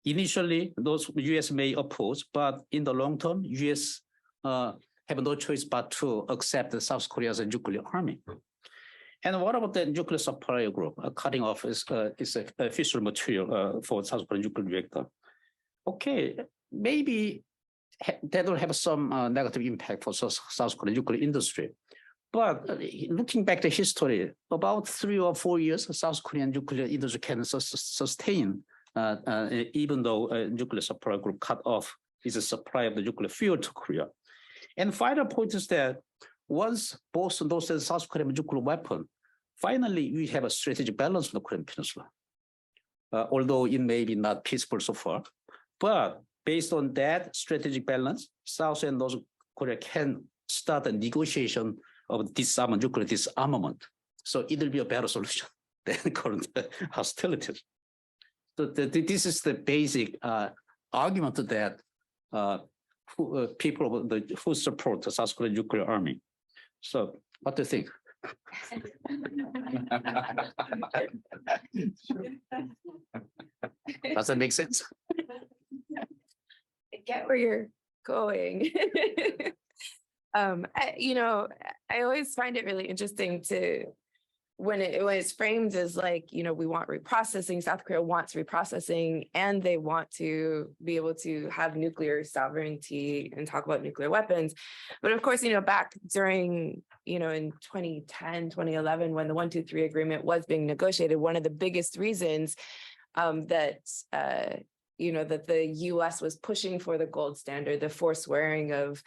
initially, those US may oppose, but in the long term, US have no choice but to accept South Korea's nuclear arming. And what about the nuclear supplier group? Cutting off is a fissile material for South Korean nuclear reactor. Okay, maybe that will have some negative impact for South Korean nuclear industry. But looking back to history, about 3 or 4 years, South Korean nuclear industry can sustain, even though a nuclear supply group cut off its supply of the nuclear fuel to Korea. And final point is that once both North and South Korea have a nuclear weapon, finally we have a strategic balance in the Korean Peninsula. Although it may be not peaceful so far, but based on that strategic balance, South and North Korea can start a negotiation of disarmament, nuclear disarmament. So it will be a better solution than current hostilities. So this is the basic argument that people who support the South Korean nuclear army. So what do you think? Does that make sense? I get where you're going. I always find it really interesting to when it's framed as like, we want reprocessing, South Korea wants reprocessing, and they want to be able to have nuclear sovereignty and talk about nuclear weapons. But of course, back during, in 2010, 2011, when the 123 agreement was being negotiated, one of the biggest reasons that the US was pushing for the gold standard, the forswearing of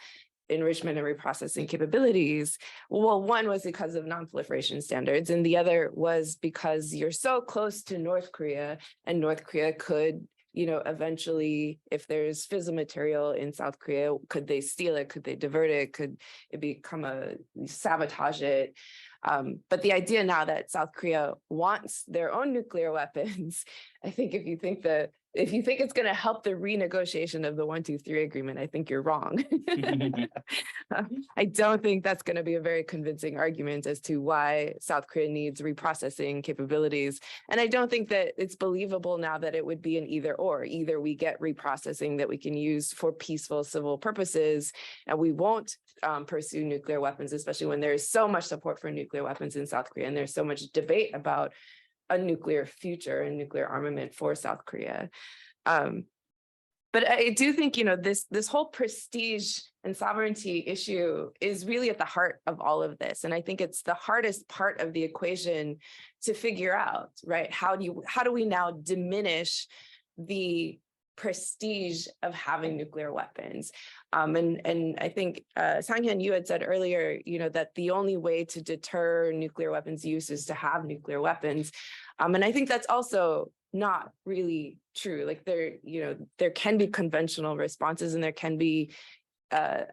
enrichment and reprocessing capabilities. Well, one was because of non-proliferation standards, and the other was because you're so close to North Korea, and North Korea could, eventually, if there's fissile material in South Korea, could they steal it? Could they divert it? Could it become sabotage it? But the idea now that South Korea wants their own nuclear weapons, I think if you think it's going to help the renegotiation of the 123 agreement, I think you're wrong. I don't think that's going to be a very convincing argument as to why South Korea needs reprocessing capabilities. And I don't think that it's believable now that it would be an either or. Either we get reprocessing that we can use for peaceful civil purposes, and we won't pursue nuclear weapons, especially when there is so much support for nuclear weapons in South Korea, and there's so much debate about a nuclear future and nuclear armament for South Korea. But I do think, this whole prestige and sovereignty issue is really at the heart of all of this. And I think it's the hardest part of the equation to figure out, right? How do we now diminish the prestige of having nuclear weapons? And I think, Sang-Hyun, you had said earlier, that the only way to deter nuclear weapons use is to have nuclear weapons. And I think that's also not really true. Like there can be conventional responses, and there can be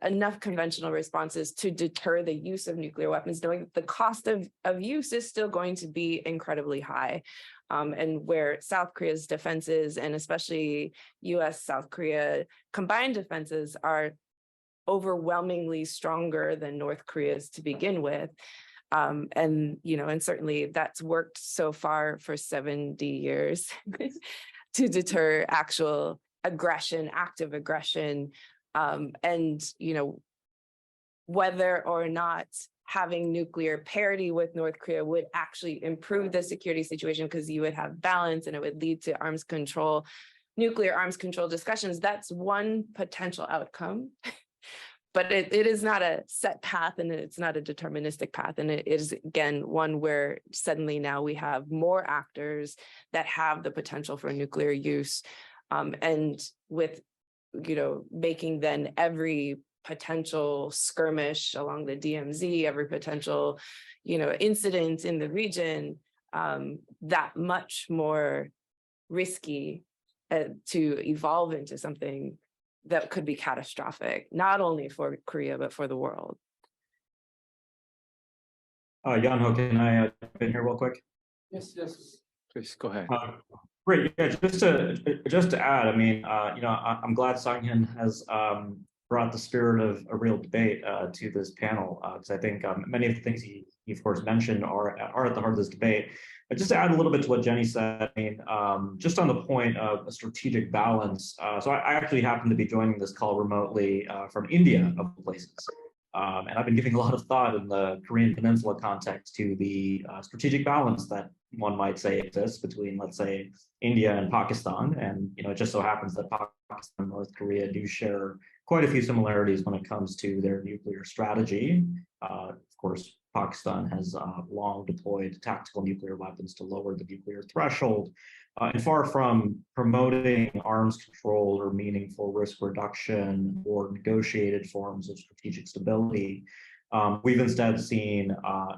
enough conventional responses to deter the use of nuclear weapons, knowing that the cost of use is still going to be incredibly high. And where South Korea's defenses, and especially US-South Korea combined defenses, are overwhelmingly stronger than North Korea's to begin with. And certainly that's worked so far for 70 years to deter actual aggression, active aggression. And whether or not having nuclear parity with North Korea would actually improve the security situation, because you would have balance and it would lead to arms control, nuclear arms control discussions. That's one potential outcome. But it is not a set path, and it's not a deterministic path. And it is, again, one where suddenly now we have more actors that have the potential for nuclear use. And with, making then every potential skirmish along the DMZ, every potential, incident in the region, that much more risky to evolve into something that could be catastrophic, not only for Korea, but for the world. Yanho, can I jump in here real quick? Yes. Please go ahead. Great. Yeah, just to add, I mean, I'm glad Sang-Hyun has brought the spirit of a real debate to this panel, because I think many of the things he of course mentioned are at the heart of this debate. But just to add a little bit to what Jenny said, I mean, just on the point of a strategic balance. So I actually happen to be joining this call remotely from India, of places. And I've been giving a lot of thought in the Korean Peninsula context to the strategic balance that one might say exists between, let's say, India and Pakistan. And it just so happens that Pakistan and North Korea do share quite a few similarities when it comes to their nuclear strategy. Of course, Pakistan has long deployed tactical nuclear weapons to lower the nuclear threshold. And far from promoting arms control or meaningful risk reduction or negotiated forms of strategic stability, we've instead seen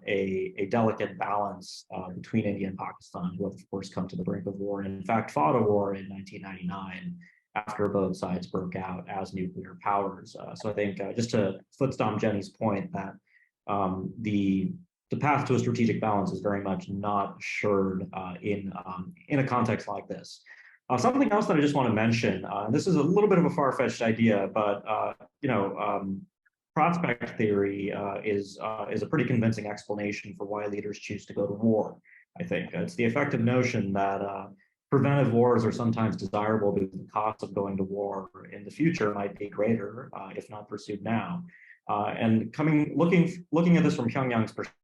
a delicate balance between India and Pakistan, who have, of course, come to the brink of war, and in fact fought a war in 1999 after both sides broke out as nuclear powers. So I think just to foot stomp Jenny's point that the path to a strategic balance is very much not assured in a context like this. Something else that I just want to mention, and this is a little bit of a far-fetched idea, but prospect theory is a pretty convincing explanation for why leaders choose to go to war. I think it's the effective notion that preventive wars are sometimes desirable because the cost of going to war in the future might be greater if not pursued now. And looking at this from Pyongyang's perspective,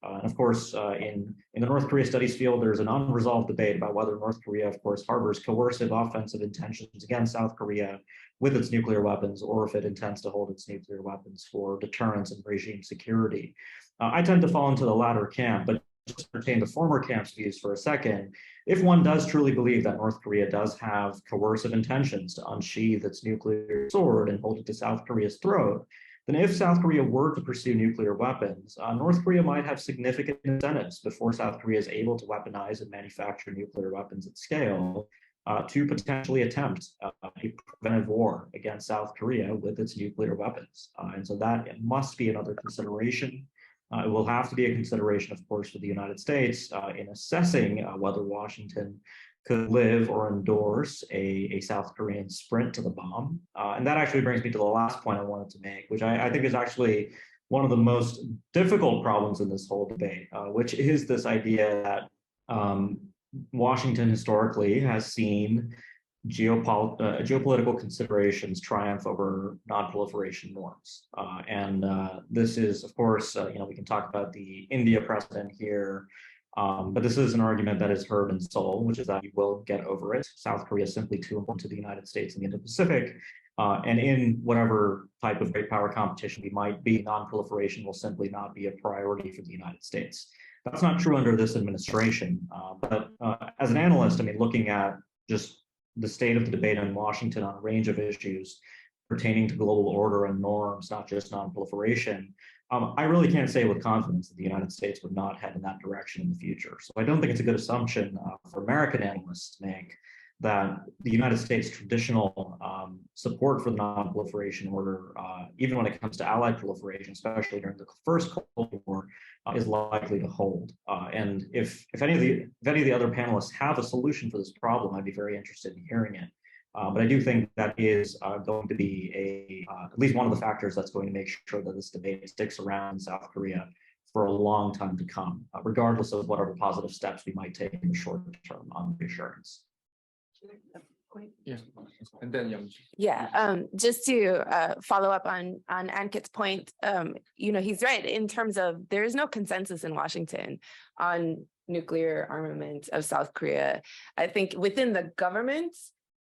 and of course, in the North Korea studies field, there's an unresolved debate about whether North Korea, of course, harbors coercive offensive intentions against South Korea with its nuclear weapons, or if it intends to hold its nuclear weapons for deterrence and regime security. I tend to fall into the latter camp, but just entertain the former camp's views for a second. If one does truly believe that North Korea does have coercive intentions to unsheath its nuclear sword and hold it to South Korea's throat, then if South Korea were to pursue nuclear weapons, North Korea might have significant incentives before South Korea is able to weaponize and manufacture nuclear weapons at scale to potentially attempt a preventive war against South Korea with its nuclear weapons. And so that must be another consideration. It will have to be a consideration, of course, for the United States in assessing whether Washington could live or endorse a South Korean sprint to the bomb. And that actually brings me to the last point I wanted to make, which I think is actually one of the most difficult problems in this whole debate, which is this idea that Washington historically has seen geopolitical considerations triumph over non-proliferation norms. And this is, of course, we can talk about the India precedent here. But this is an argument that is heard in Seoul, which is that you will get over it. South Korea is simply too important to the United States and the Indo-Pacific. And in whatever type of great power competition we might be, non-proliferation will simply not be a priority for the United States. That's not true under this administration. But as an analyst, I mean, looking at just the state of the debate in Washington on a range of issues pertaining to global order and norms, not just non-proliferation, I really can't say with confidence that the United States would not head in that direction in the future. So I don't think it's a good assumption for American analysts to make that the United States' traditional support for the non-proliferation order, even when it comes to allied proliferation, especially during the first Cold War, is likely to hold. And if any of the other panelists have a solution for this problem, I'd be very interested in hearing it. But I do think that is going to be at least one of the factors that's going to make sure that this debate sticks around in South Korea for a long time to come, regardless of whatever positive steps we might take in the short term on reassurance. Yeah, and then Young. Yeah, just to follow up on Ankit's point, he's right in terms of there is no consensus in Washington on nuclear armament of South Korea. I think within the government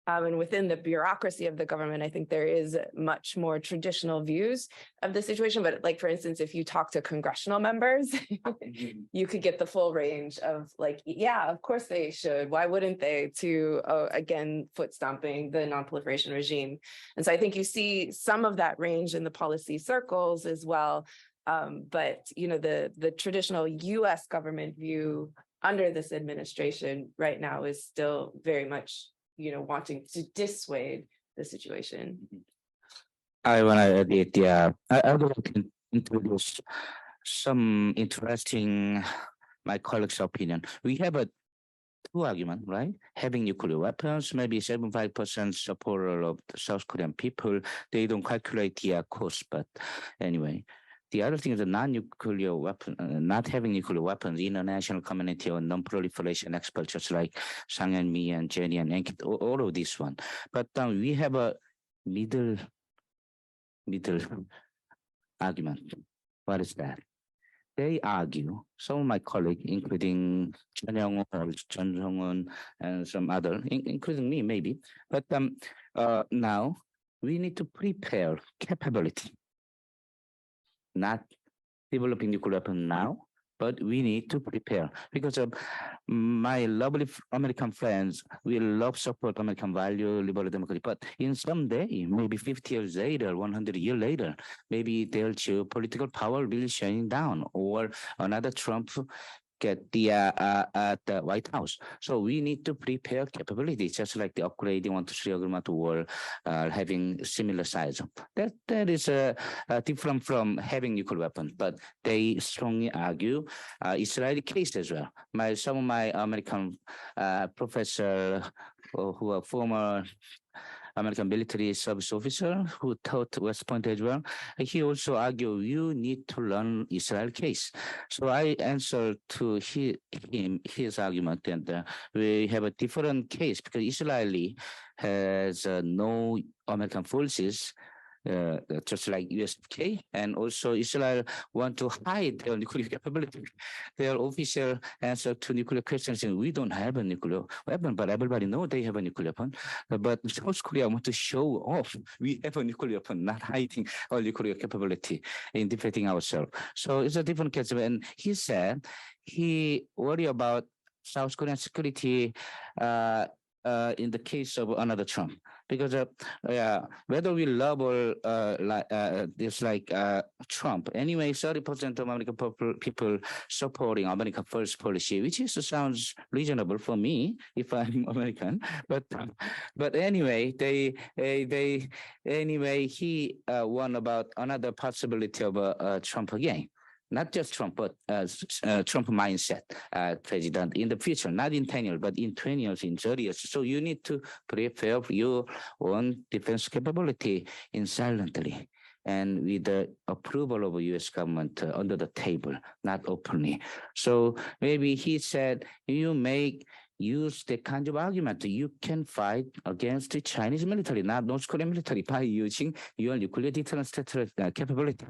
and within the bureaucracy of the government, I think there is much more traditional views of the situation. But like, for instance, if you talk to congressional members, you could get the full range of like, yeah, of course they should. Why wouldn't they? To, again, foot stomping the non-proliferation regime. And so I think you see some of that range in the policy circles as well. But, the traditional US government view under this administration right now is still very much wanting to dissuade the situation. I want to add it, yeah. I would like to introduce some interesting, my colleagues' opinion. We have two arguments, right? Having nuclear weapons, maybe 75% supporter of the South Korean people. They don't calculate the cost, but anyway. The other thing is the non-nuclear weapon, not having nuclear weapons, international community or non-proliferation experts, just like Sang and me and Jenny and Ankit, all of this one. But we have a middle argument. What is that? They argue, some of my colleagues, including Chun Jong-un, and some other, including me maybe, but now we need to prepare capability. Not developing nuclear weapon now, but we need to prepare because my lovely American friends will love support American value, liberal democracy, but in some day, maybe 50 years later, 100 years later, maybe their geopolitical power will shine down or another Trump get at the White House. So we need to prepare capabilities, just like the upgrading 1 to 3 agreement war, having similar size. That is different from having nuclear weapons, but they strongly argue Israeli case as well. Some of my American professor who are former American military service officer who taught West Point as well. He also argued you need to learn Israel case. So I answered to his argument, and we have a different case because Israeli has no American forces. Just like USK, and also Israel want to hide their nuclear capability. Their official answer to nuclear questions is we don't have a nuclear weapon, but everybody knows they have a nuclear weapon. But South Korea want to show off we have a nuclear weapon, not hiding our nuclear capability in defending ourselves. So it's a different case. And he said he worried about South Korean security in the case of another Trump, because whether we love or dislike Trump, anyway, 30% of American people supporting America First policy, which sounds reasonable for me if I'm American. But anyway, he warned about another possibility of Trump again. Not just Trump, but Trump mindset president in the future, not in 10 years, but in 20 years, in 30 years. So you need to prepare for your own defense capability in silently and with the approval of the U.S. government under the table, not openly. So maybe he said, you make use that kind of argument. You can fight against the Chinese military, not North Korean military, by using your nuclear deterrence capability.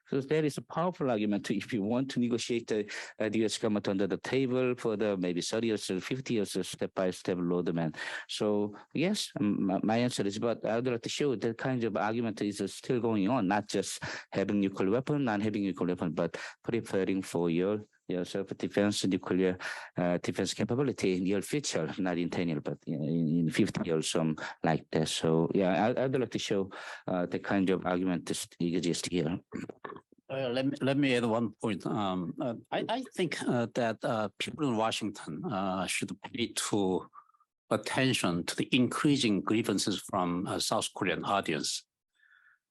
So that is a powerful argument if you want to negotiate the US government under the table for the maybe 30 years or 50 years step-by-step roadmap. So yes, my answer is, but I would like to show that kind of argument is still going on, not just having nuclear weapon, not having nuclear weapon, but preparing for your self-defense, nuclear defense capability in your future, not in 10 years, but in 50 years, like that. So yeah, I'd like to show the kind of argument that exists here. Let me add one point. I think that people in Washington should pay attention to the increasing grievances from South Korean audience.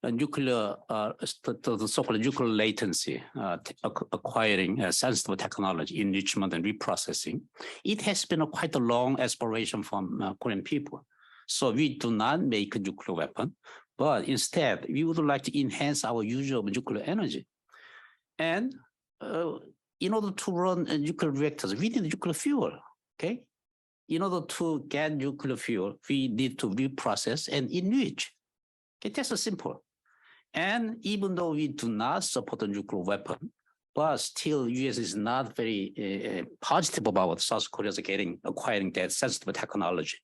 Nuclear, the so-called nuclear latency, acquiring sensitive technology, enrichment and reprocessing, it has been quite a long aspiration from Korean people. So we do not make a nuclear weapon, but instead we would like to enhance our use of nuclear energy. And in order to run nuclear reactors, we need nuclear fuel, okay? In order to get nuclear fuel, we need to reprocess and enrich. Okay, that's so simple. And even though we do not support a nuclear weapon, but still US is not very positive about South Korea acquiring that sensitive technology.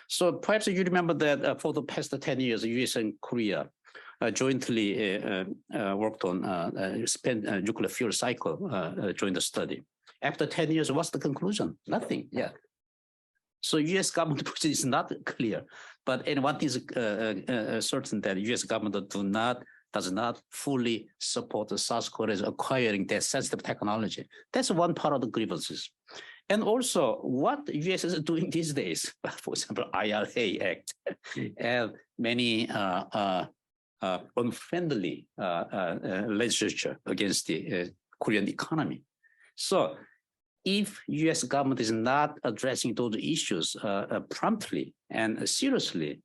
So perhaps you remember that for the past 10 years, US and Korea jointly worked on spent nuclear fuel cycle during the study. After 10 years, what's the conclusion? Nothing, yeah. So US government position is not clear, but one thing is certain that US government does not fully support the South Korea's acquiring that sensitive technology. That's one part of the grievances. And also what US is doing these days, for example, IRA Act, and many unfriendly legislature against the Korean economy. So if US government is not addressing those issues promptly and seriously,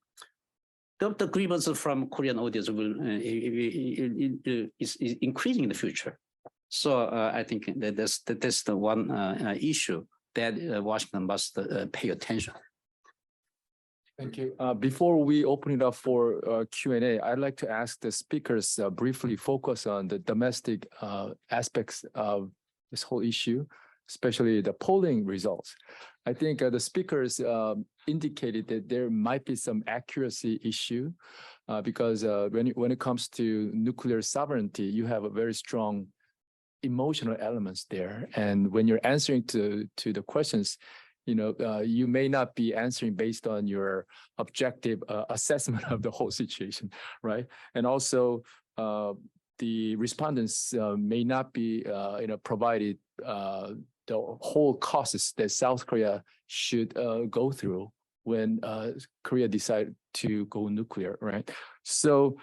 the grievances from Korean audience will is increasing in the future. So I think that's the one issue that Washington must pay attention. Thank you. Before we open it up for Q&A, I'd like to ask the speakers briefly focus on the domestic aspects of this whole issue, especially the polling results. I think the speakers indicated that there might be some accuracy issue because when it comes to nuclear sovereignty, you have a very strong emotional elements there. And when you're answering to the questions, you may not be answering based on your objective assessment of the whole situation, right? And also, the respondents may not be, provided the whole costs that South Korea should go through when Korea decide to go nuclear, right? So,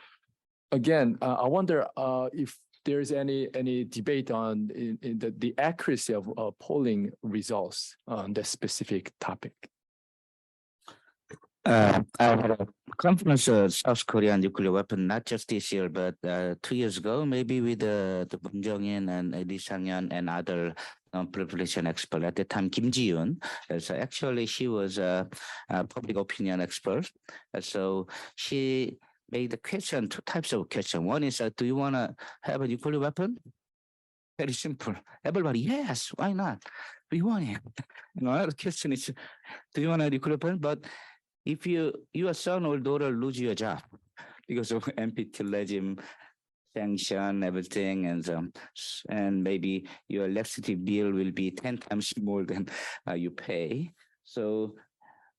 again, I wonder if there's any debate on the accuracy of polling results on this specific topic. I had a conference of South Korean nuclear weapon, not just this year, but 2 years ago, maybe with the Moon Jong-in and Lee Sang-yeon and other non-proliferation expert. At the time, Kim Ji-yoon. So actually, she was a public opinion expert. So she made the question, two types of question. One is, do you want to have a nuclear weapon? Very simple. Everybody, yes, why not? We want it. Another question is, do you want a nuclear weapon? But if your son or daughter lose your job because of NPT regime, sanction, everything, and maybe your electricity bill will be 10 times more than you pay. So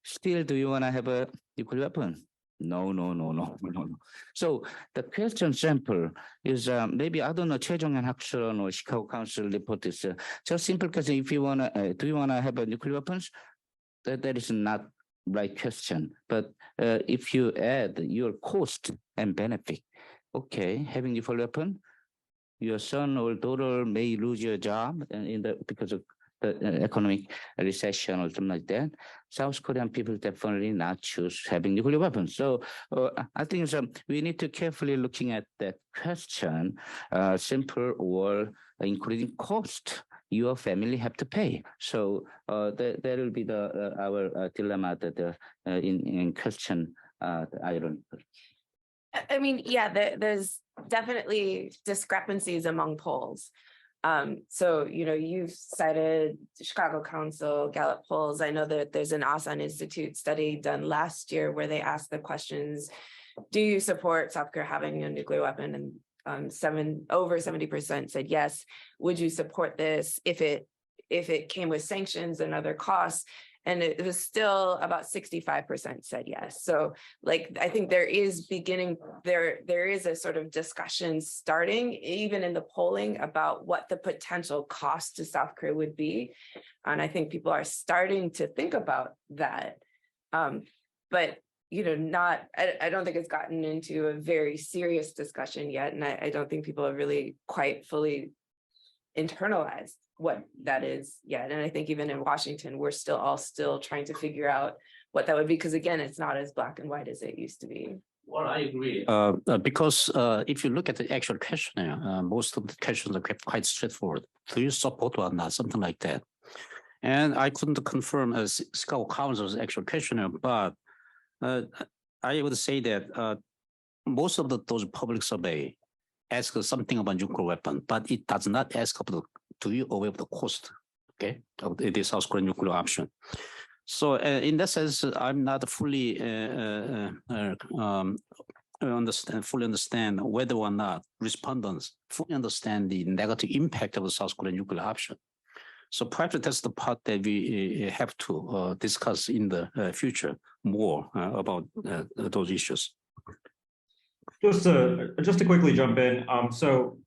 still, do you want to have a nuclear weapon? No. So the question sample is maybe, I don't know, Choi Jong-han Haksuron or Chicago Council report is just simple question. If you want to, do you want to have a nuclear weapons? That is not right question. But if you add your cost and benefit, okay, having nuclear weapon, your son or daughter may lose your job because of the economic recession or something like that. South Korean people definitely not choose having nuclear weapons. So I think we need to carefully looking at that question, simple or including cost your family have to pay. So that will be our dilemma that in question. Iron. I mean, yeah, there's definitely discrepancies among polls. So, you've cited the Chicago Council, Gallup polls. I know that there's an Asan Institute study done last year where they asked the questions, do you support South Korea having a nuclear weapon? And over 70% said yes. Would you support this if it came with sanctions and other costs? And it was still about 65% said yes. So I think there is a sort of discussion starting even in the polling about what the potential cost to South Korea would be. And I think people are starting to think about that. But I don't think it's gotten into a very serious discussion yet. And I don't think people have really quite fully internalized what that is yet. And I think even in Washington, we're still trying to figure out what that would be, because again, it's not as black and white as it used to be. Well, I agree. Because if you look at the actual questionnaire, most of the questions are quite straightforward. Do you support or not? Something like that. And I couldn't confirm as Chicago Council's actual questionnaire, but I would say that most of those public survey ask something about nuclear weapon, but it does not ask about do you aware of the cost, okay, of the South Korean nuclear option. So in that sense, I'm not fully understand whether or not respondents fully understand the negative impact of the South Korean nuclear option. So perhaps that's the part that we have to discuss in the future more about those issues. Just to quickly jump in, so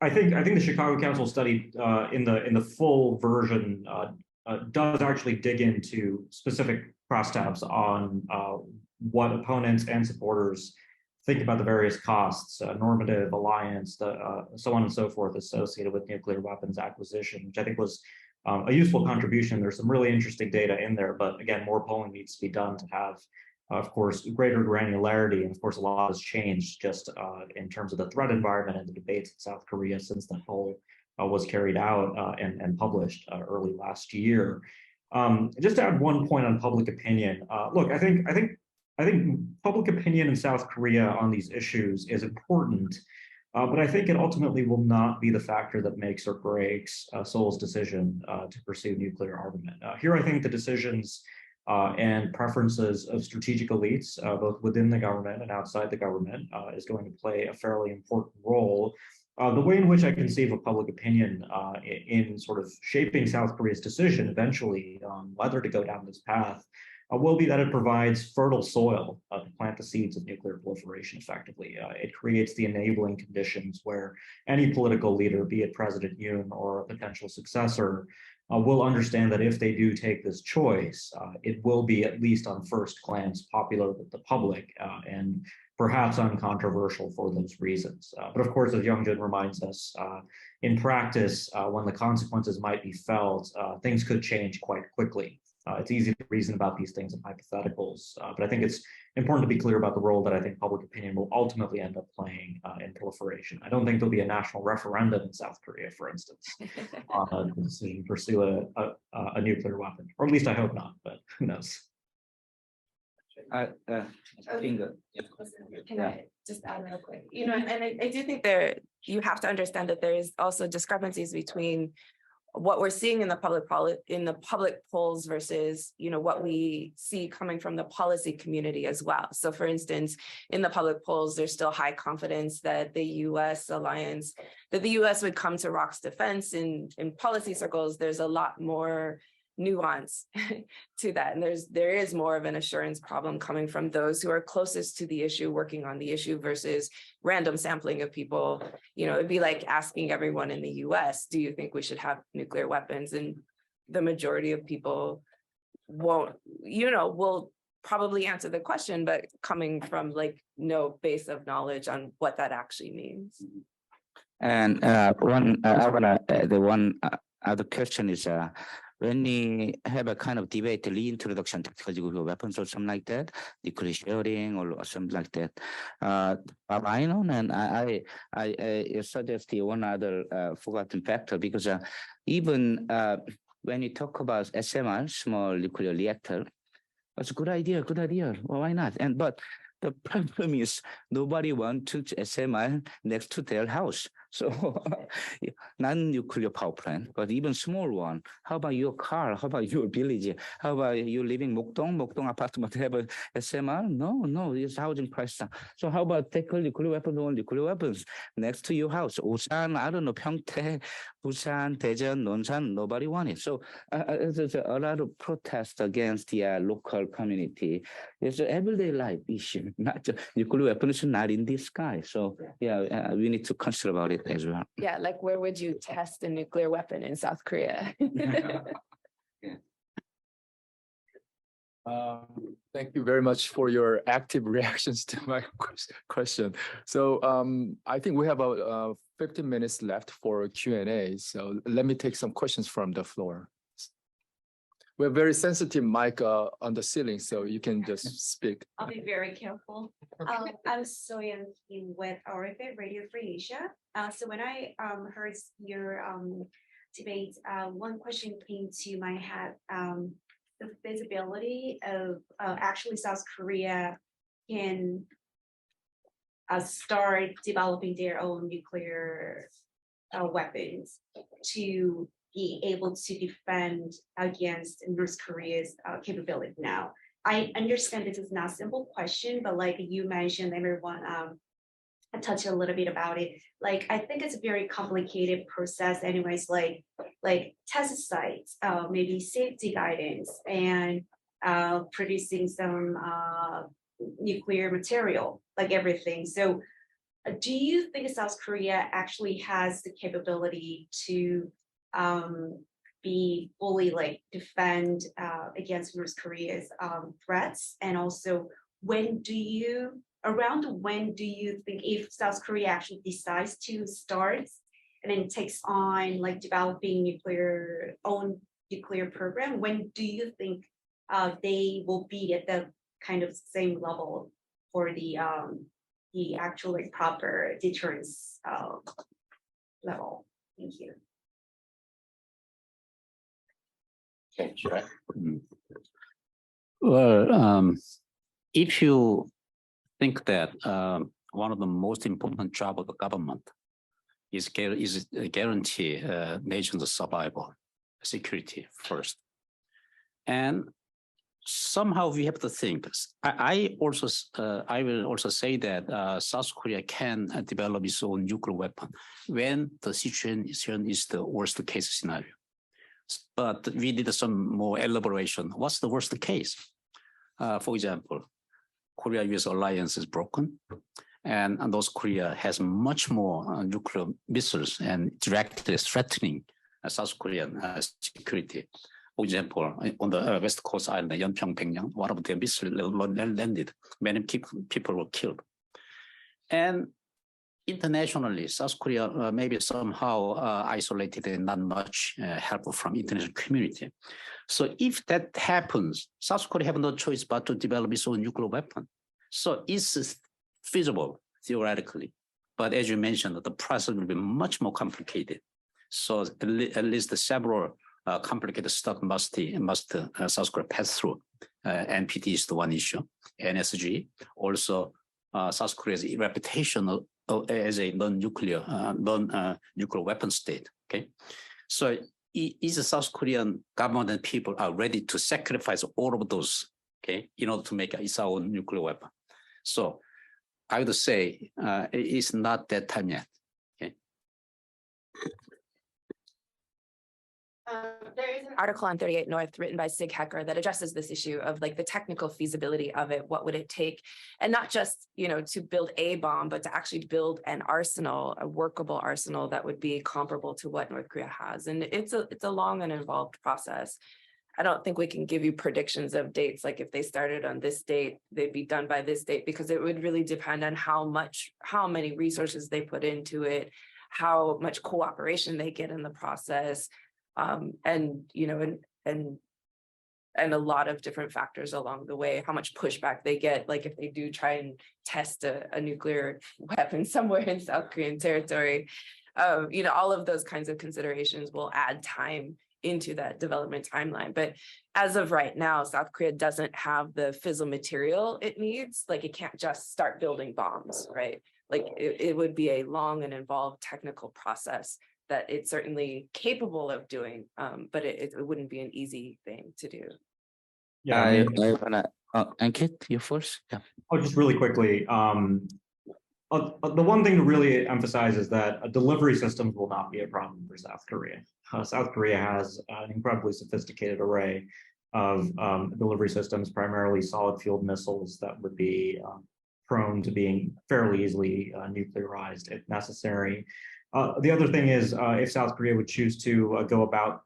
I think the Chicago Council study in the full version does actually dig into specific crosstabs on what opponents and supporters think about the various costs, normative, alliance, so on and so forth associated with nuclear weapons acquisition, which I think was a useful contribution. There's some really interesting data in there, but again, more polling needs to be done to have, of course, greater granularity. And of course, a lot has changed just in terms of the threat environment and the debates in South Korea since the poll was carried out and published early last year. Just to add one point on public opinion, look, I think public opinion in South Korea on these issues is important, but I think it ultimately will not be the factor that makes or breaks Seoul's decision to pursue nuclear armament. Here, I think the decisions and preferences of strategic elites, both within the government and outside the government, is going to play a fairly important role. The way in which I conceive of public opinion in sort of shaping South Korea's decision eventually on whether to go down this path will be that it provides fertile soil to plant the seeds of nuclear proliferation effectively. It creates the enabling conditions where any political leader, be it President Yoon or a potential successor, will understand that if they do take this choice, it will be, at least on first glance, popular with the public and perhaps uncontroversial for those reasons. But of course, as Youngjun reminds us, in practice, when the consequences might be felt, things could change quite quickly. It's easy to reason about these things in hypotheticals, but I think it's important to be clear about the role that I think public opinion will ultimately end up playing in proliferation. I don't think there'll be a national referendum in South Korea, for instance, on a decision to pursue a nuclear weapon, or at least I hope not, but who knows? Can I just add real quick? And I do think you have to understand that there is also discrepancies between what we're seeing in the public polls versus what we see coming from the policy community as well. So for instance, in the public polls, there's still high confidence that the US alliance, that the US would come to ROK's defense. In policy circles, there's a lot more nuance to that. And there is more of an assurance problem coming from those who are closest to the issue, working on the issue, versus random sampling of people. It'd be like asking everyone in the US, do you think we should have nuclear weapons? And the majority of people will probably answer the question, but coming from no base of knowledge on what that actually means. And the one other question is, when we have a kind of debate, reintroduction tactical nuclear weapons or something like that, nuclear sharing or something like that. I know, and I suggest the one other forgotten factor, because even when you talk about SMR, small nuclear reactor, that's a good idea. Well, why not? But the problem is nobody wants to SMR next to their house. So non-nuclear power plant, but even small one. How about your car? How about your village? How about you living Mokdong apartment have a SMR? No, it's housing price. So how about tackle nuclear weapons or nuclear weapons next to your house? Osan, I don't know, Pyeongtaek, Busan, Daejeon, Nonsan, nobody want it. So there's a lot of protest against the local community. It's an everyday life issue, not just nuclear weapons is not in the sky. So yeah, we need to consider about it as well. Yeah, like where would you test a nuclear weapon in South Korea? Thank you very much for your active reactions to my question. So I think we have about 15 minutes left for Q&A. So let me take some questions from the floor. We have very sensitive mic on the ceiling, so you can just speak. I'll be very careful. I'm Soyeon Kim with Orifit Radio Free Asia. So when I heard your debate, one question came to my head. The feasibility of actually South Korea can start developing their own nuclear weapons to be able to defend against North Korea's capability now. I understand this is not a simple question, but like you mentioned, everyone touched a little bit about it. Like, I think it's a very complicated process anyways, like test sites, maybe safety guidance, and producing some nuclear material, like everything. So do you think South Korea actually has the capability to be fully like defend against North Korea's threats? And also, around when do you think, if South Korea actually decides to start and then takes on like developing own nuclear program, when do you think they will be at the kind of same level for the actual like proper deterrence level? Thank you. Okay, sure. Well, if you think that one of the most important job of the government is guarantee nation's survival, security first, and somehow we have to think. I will also say that South Korea can develop its own nuclear weapon when the situation is the worst case scenario. But we did some more elaboration. What's the worst case? For example, Korea-US alliance is broken, and North Korea has much more nuclear missiles and directly threatening South Korean security. For example, on the west coast island, Yeonpyeong, Pyongyang, one of their missiles landed. Many people were killed. And internationally, South Korea maybe somehow isolated and not much help from international community. So if that happens, South Korea have no choice but to develop its own nuclear weapon. So it's feasible theoretically, but as you mentioned, the process will be much more complicated. So at least several complicated stuff must South Korea pass through. NPT is the one issue. NSG, also South Korea's reputation as a non-nuclear weapon state. Okay, so is the South Korean government and people are ready to sacrifice all of those, okay, in order to make its own nuclear weapon? So I would say it's not that time yet. Okay. There is an article on 38 North written by Sig Hecker that addresses this issue of like the technical feasibility of it. What would it take? And not just, to build a bomb, but to actually build an arsenal, a workable arsenal that would be comparable to what North Korea has. And it's a long and involved process. I don't think we can give you predictions of dates, like if they started on this date, they'd be done by this date, because it would really depend on how many resources they put into it, how much cooperation they get in the process. And and a lot of different factors along the way, how much pushback they get, like if they do try and test a nuclear weapon somewhere in South Korean territory. All of those kinds of considerations will add time into that development timeline. But as of right now, South Korea doesn't have the fissile material it needs. Like it can't just start building bombs, right? Like it would be a long and involved technical process that it's certainly capable of doing, but it wouldn't be an easy thing to do. Yeah, I wanna Ankit, you first. Yeah. Oh, just really quickly. The one thing to really emphasize is that delivery systems will not be a problem for South Korea. South Korea has an incredibly sophisticated array of delivery systems, primarily solid fueled missiles that would be prone to being fairly easily nuclearized if necessary. The other thing is, if South Korea would choose to go about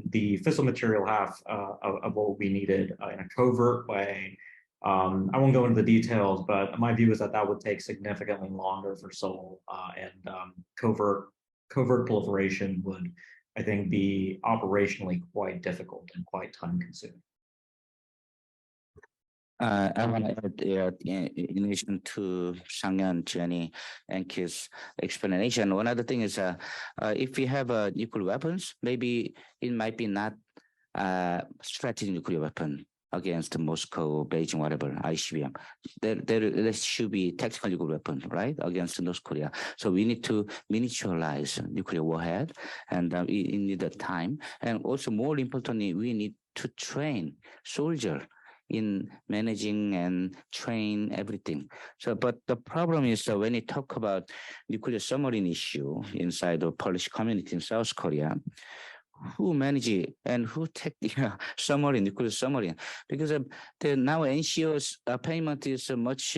the fissile material half of what will be needed in a covert way, I won't go into the details, but my view is that that would take significantly longer for Seoul, and covert proliferation would, I think, be operationally quite difficult and quite time consuming. I want to add, in addition to Sang-Yeon, Jenny, and Kiz's explanation, one other thing is, if we have nuclear weapons, maybe it might be not strategic nuclear weapon against Moscow, Beijing, whatever, ICBM. There should be tactical nuclear weapon, right, against North Korea. So we need to miniaturize nuclear warhead, and we need the time. And also, more importantly, we need to train soldiers in managing and train everything. So, but the problem is that when you talk about nuclear submarine issue inside the Polish community in South Korea, who manage it and who take the submarine, nuclear submarine? Because the now NCO's payment is much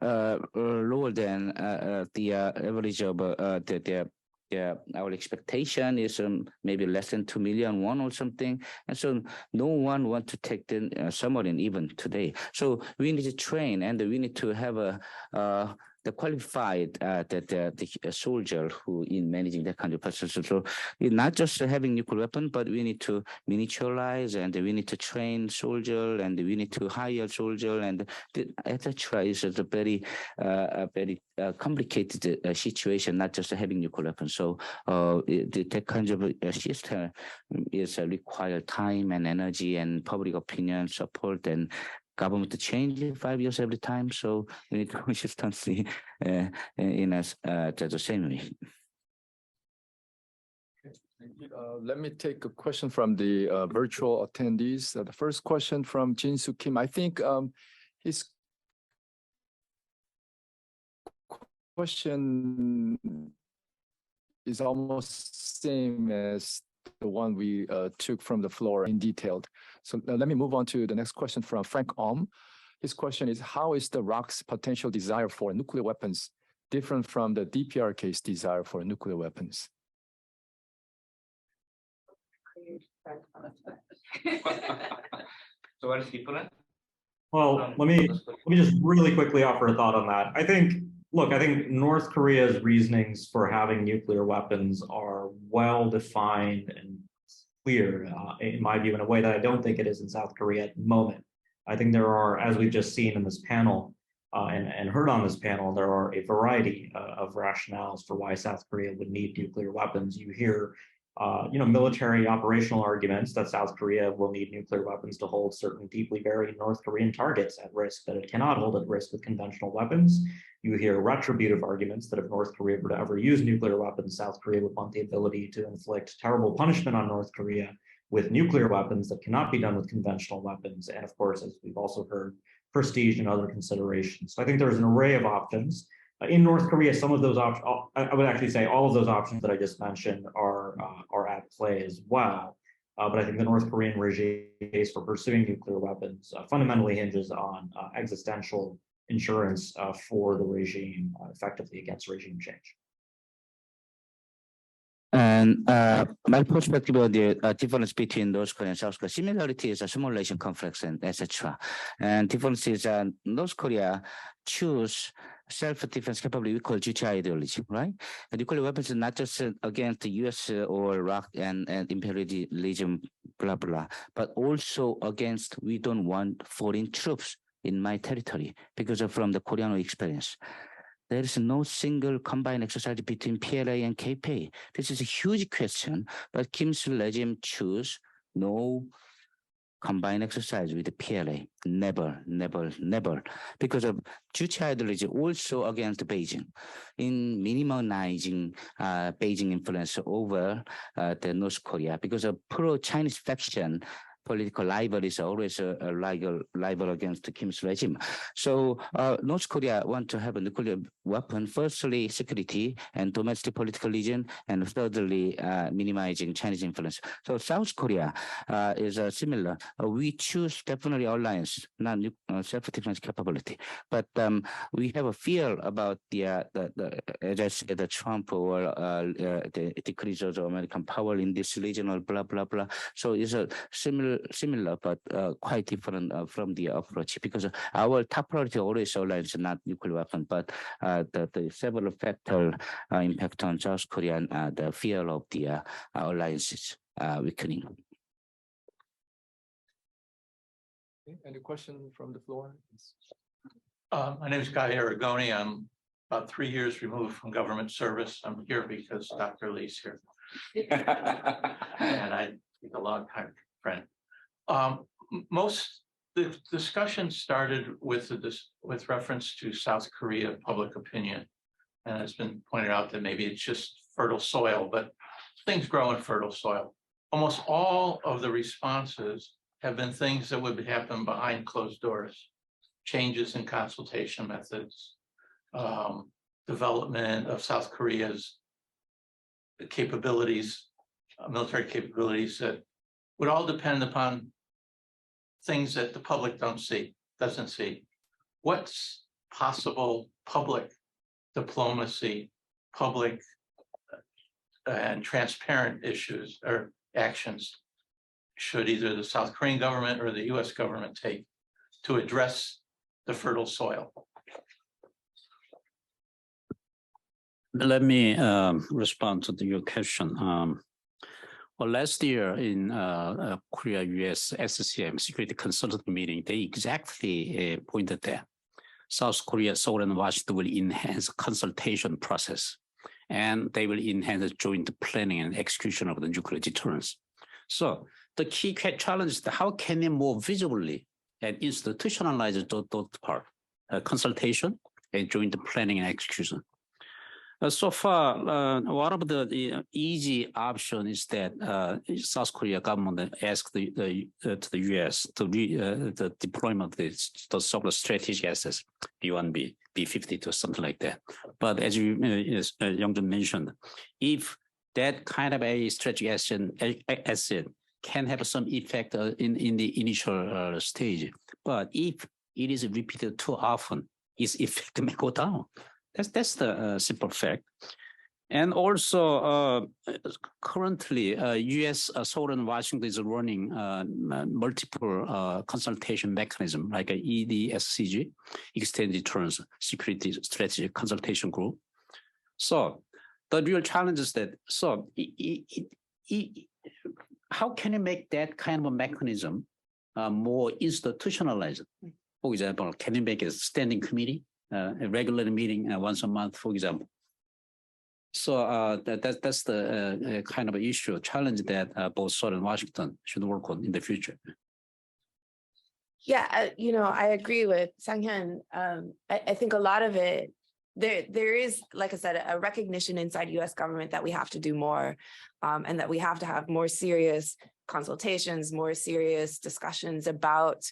lower than the average of our expectation is maybe less than 2 million won or something. And so no one wants to take the submarine even today. So we need to train, and we need to have the qualified the soldier who in managing that kind of process. So it's not just having nuclear weapon, but we need to miniaturize, and we need to train soldier, and we need to hire soldier, and etc. is a very complicated situation, not just having nuclear weapons. So that kind of system is require time and energy and public opinion support and government to change in 5 years every time. So we need consistency in us the same way. Let me take a question from the virtual attendees. The first question from Jin-Soo Kim. I think his question is almost same as the one we took from the floor in detail. So let me move on to the next question from Frank Ohm. His question is, how is the ROC's potential desire for nuclear weapons different from the DPRK's desire for nuclear weapons? So what is different? Well, let me just really quickly offer a thought on that. I think North Korea's reasonings for having nuclear weapons are well defined and clear, in my view, in a way that I don't think it is in South Korea at the moment. I think there are, as we've just seen in this panel and heard on this panel, there are a variety of rationales for why South Korea would need nuclear weapons. You hear military operational arguments that South Korea will need nuclear weapons to hold certain deeply buried North Korean targets at risk that it cannot hold at risk with conventional weapons. You hear retributive arguments that if North Korea were to ever use nuclear weapons, South Korea would want the ability to inflict terrible punishment on North Korea with nuclear weapons that cannot be done with conventional weapons. And of course, as we've also heard, prestige and other considerations. So I think there's an array of options. In North Korea, some of those options, I would actually say all of those options that I just mentioned are at play as well. But I think the North Korean regime case for pursuing nuclear weapons fundamentally hinges on existential insurance for the regime, effectively against regime change. And my perspective on the difference between North Korea and South Korea, similarity is a simulation complex and etc. And difference is North Korea choose self-defense capability we call juche ideology, right? And nuclear weapons are not just against the US or Iraq and imperialism, blah, blah, but also against we don't want foreign troops in my territory because of from the Korean experience. There is no single combined exercise between PLA and KPA. This is a huge question, but Kim's regime choose no combined exercise with the PLA. Never, never, never. Because of juche ideology also against Beijing in minimizing Beijing influence over the North Korea because of pro-Chinese faction. Political rival is always a rival against Kim's regime. So North Korea want to have a nuclear weapon, firstly, security and domestic political region, and thirdly, minimizing Chinese influence. So South Korea is similar. We choose definitely alliance, not self-defense capability. But we have a fear about the as I said, the Trump or the decrease of American power in this regional blah, blah, blah. So it's a similar, but quite different from the approach because our top priority always alliance, not nuclear weapon, but the several factor impact on South Korea and the fear of the alliances weakening. Any question from the floor? My name is Guy Aragoni. I'm about 3 years removed from government service. I'm here because Dr. Lee's here. And he's a longtime friend. The discussion started with reference to South Korea public opinion. And it's been pointed out that maybe it's just fertile soil, but things grow in fertile soil. Almost all of the responses have been things that would happen behind closed doors. Changes in consultation methods, development of South Korea's capabilities, military capabilities that would all depend upon things that the public doesn't see. What's possible public diplomacy, public and transparent issues or actions should either the South Korean government or the US government take to address the fertile soil? Let me respond to your question. Well, last year in Korea-US SCM Security Consultative Meeting, they exactly pointed that South Korea, Seoul, and Washington will enhance consultation process, and they will enhance the joint planning and execution of the nuclear deterrence. So the key challenge is how can they more visibly and institutionalize those part, consultation and joint planning and execution. So far, one of the easy option is that South Korea government asked to the US to the deployment of the so-called strategic assets, B1B, B-52, or something like that. But as Young-jun mentioned, if that kind of a strategic asset can have some effect in the initial stage, but if it is repeated too often, its effect may go down. That's the simple fact. And also, currently, U.S. Seoul and Washington is running multiple consultation mechanism like a EDSCG, Extended Deterrence Security Strategy Consultation Group. So the real challenge is that, how can you make that kind of a mechanism more institutionalized? For example, can you make a standing committee? A regular meeting once a month, for example. So that's the kind of issue, challenge that both Seoul and Washington should work on in the future. Yeah, I agree with Sang-hyun. I think a lot of it, there is, like I said, a recognition inside U.S. government that we have to do more, and that we have to have more serious consultations, more serious discussions about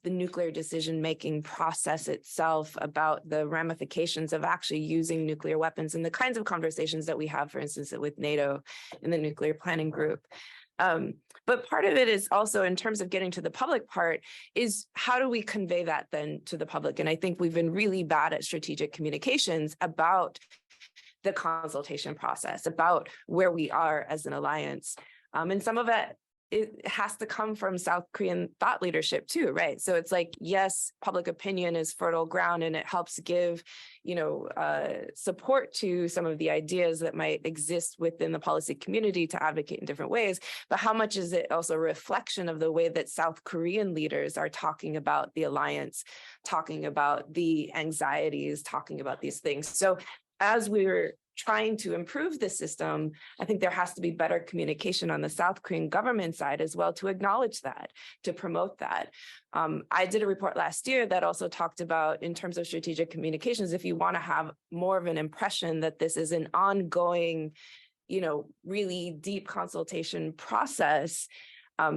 the nuclear decision-making process itself, about the ramifications of actually using nuclear weapons and the kinds of conversations that we have, for instance, with NATO in the nuclear planning group. But part of it is also, in terms of getting to the public part, is how do we convey that then to the public? And I think we've been really bad at strategic communications about the consultation process, about where we are as an alliance. And some of it it has to come from South Korean thought leadership too, right? So it's like, yes, public opinion is fertile ground and it helps give, support to some of the ideas that might exist within the policy community to advocate in different ways. But how much is it also a reflection of the way that South Korean leaders are talking about the alliance, talking about the anxieties, talking about these things? So as we're trying to improve the system, I think there has to be better communication on the South Korean government side as well to acknowledge that, to promote that. I did a report last year that also talked about, in terms of strategic communications, if you want to have more of an impression that this is an ongoing, really deep consultation process,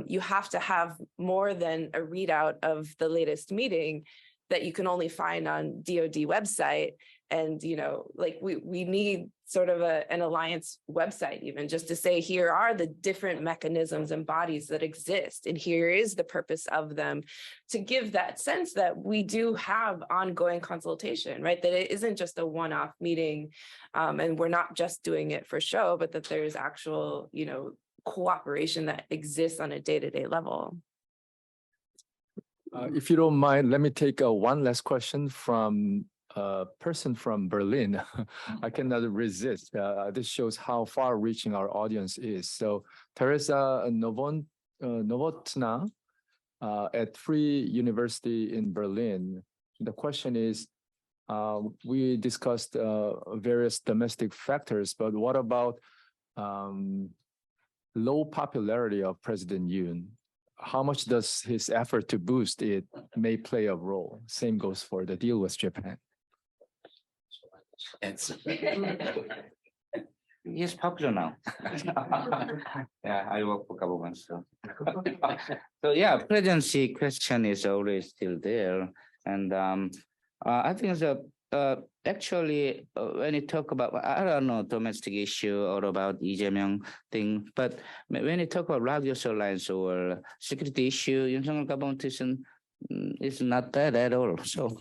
you have to have more than a readout of the latest meeting that you can only find on DoD website. And, we need sort of an alliance website, even just to say, here are the different mechanisms and bodies that exist, and here is the purpose of them, to give that sense that we do have ongoing consultation, right? That it isn't just a one-off meeting, and we're not just doing it for show, but that there's actual, cooperation that exists on a day-to-day level. If you don't mind, let me take one last question from a person from Berlin. I cannot resist. This shows how far-reaching our audience is. So Teresa Novotna at Free University in Berlin. The question is, we discussed various domestic factors, but what about low popularity of President Yoon? How much does his effort to boost it may play a role? Same goes for the deal with Japan. He's popular now. Yeah, I work for government, so. So yeah, presidency question is always still there. And I think actually, when you talk about, I don't know, domestic issue or about Lee Jae-myung thing, but when you talk about radius alliance or security issue, Yoon government is not that at all. So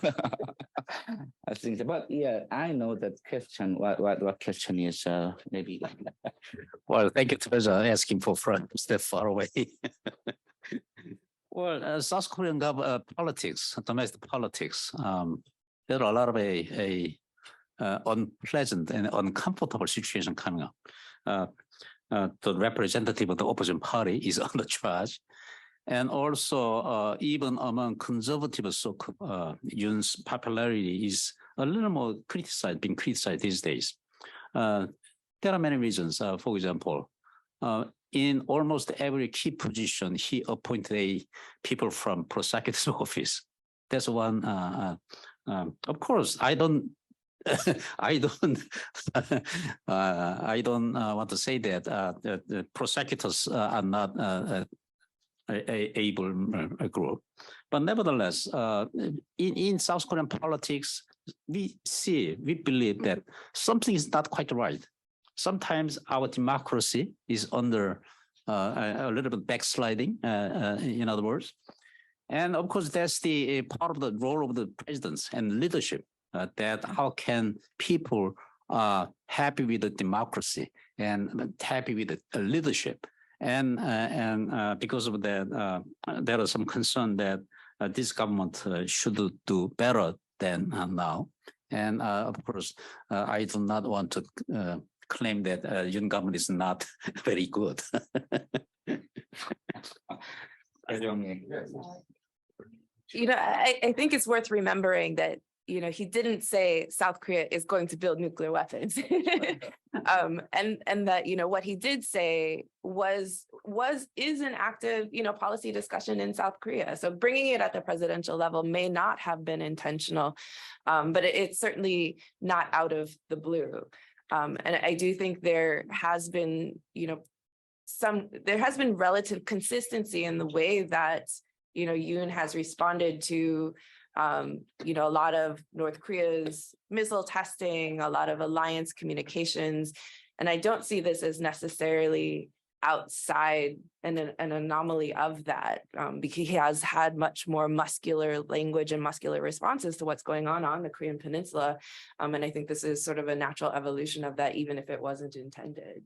I think, but yeah, I know that question. What question is maybe? Well, thank you for asking for step far away. Well, South Korean politics, domestic politics, there are a lot of unpleasant and uncomfortable situation coming up. The representative of the opposition party is under charge. And also, even among conservative, Yoon's popularity is a little more being criticized these days. There are many reasons. For example, in almost every key position, he appointed people from prosecutor's office. That's one. Of course, I don't want to say that the prosecutors are not able group, but nevertheless, in South Korean politics, we believe that something is not quite right. Sometimes our democracy is under a little bit backsliding, in other words. And of course, that's the part of the role of the presidents and leadership, that how can people happy with the democracy and happy with the leadership. And because of that, there are some concern that this government should do better than now. And of course, I do not want to claim that Yoon government is not very good. I think it's worth remembering that, he didn't say South Korea is going to build nuclear weapons. And that, what he did say is an active, policy discussion in South Korea. So bringing it at the presidential level may not have been intentional, but it's certainly not out of the blue. And I do think there has been, relative consistency in the way that, Yoon has responded to, a lot of North Korea's missile testing, a lot of alliance communications. And I don't see this as necessarily outside an anomaly of that, because he has had much more muscular language and muscular responses to what's going on the Korean Peninsula. And I think this is sort of a natural evolution of that, even if it wasn't intended.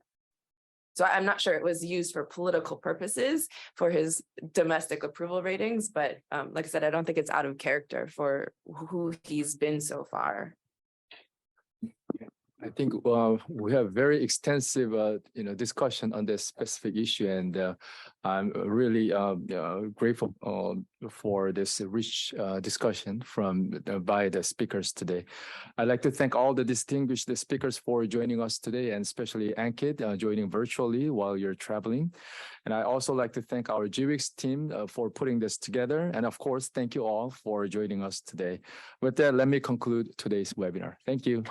So I'm not sure it was used for political purposes for his domestic approval ratings, but like I said, I don't think it's out of character for who he's been so far. I think we have very extensive, discussion on this specific issue, and I'm really grateful for this rich discussion by the speakers today. I'd like to thank all the distinguished speakers for joining us today, and especially Ankit joining virtually while you're traveling. And I also like to thank our GWIX team for putting this together, and of course, thank you all for joining us today. With that, let me conclude today's webinar. Thank you.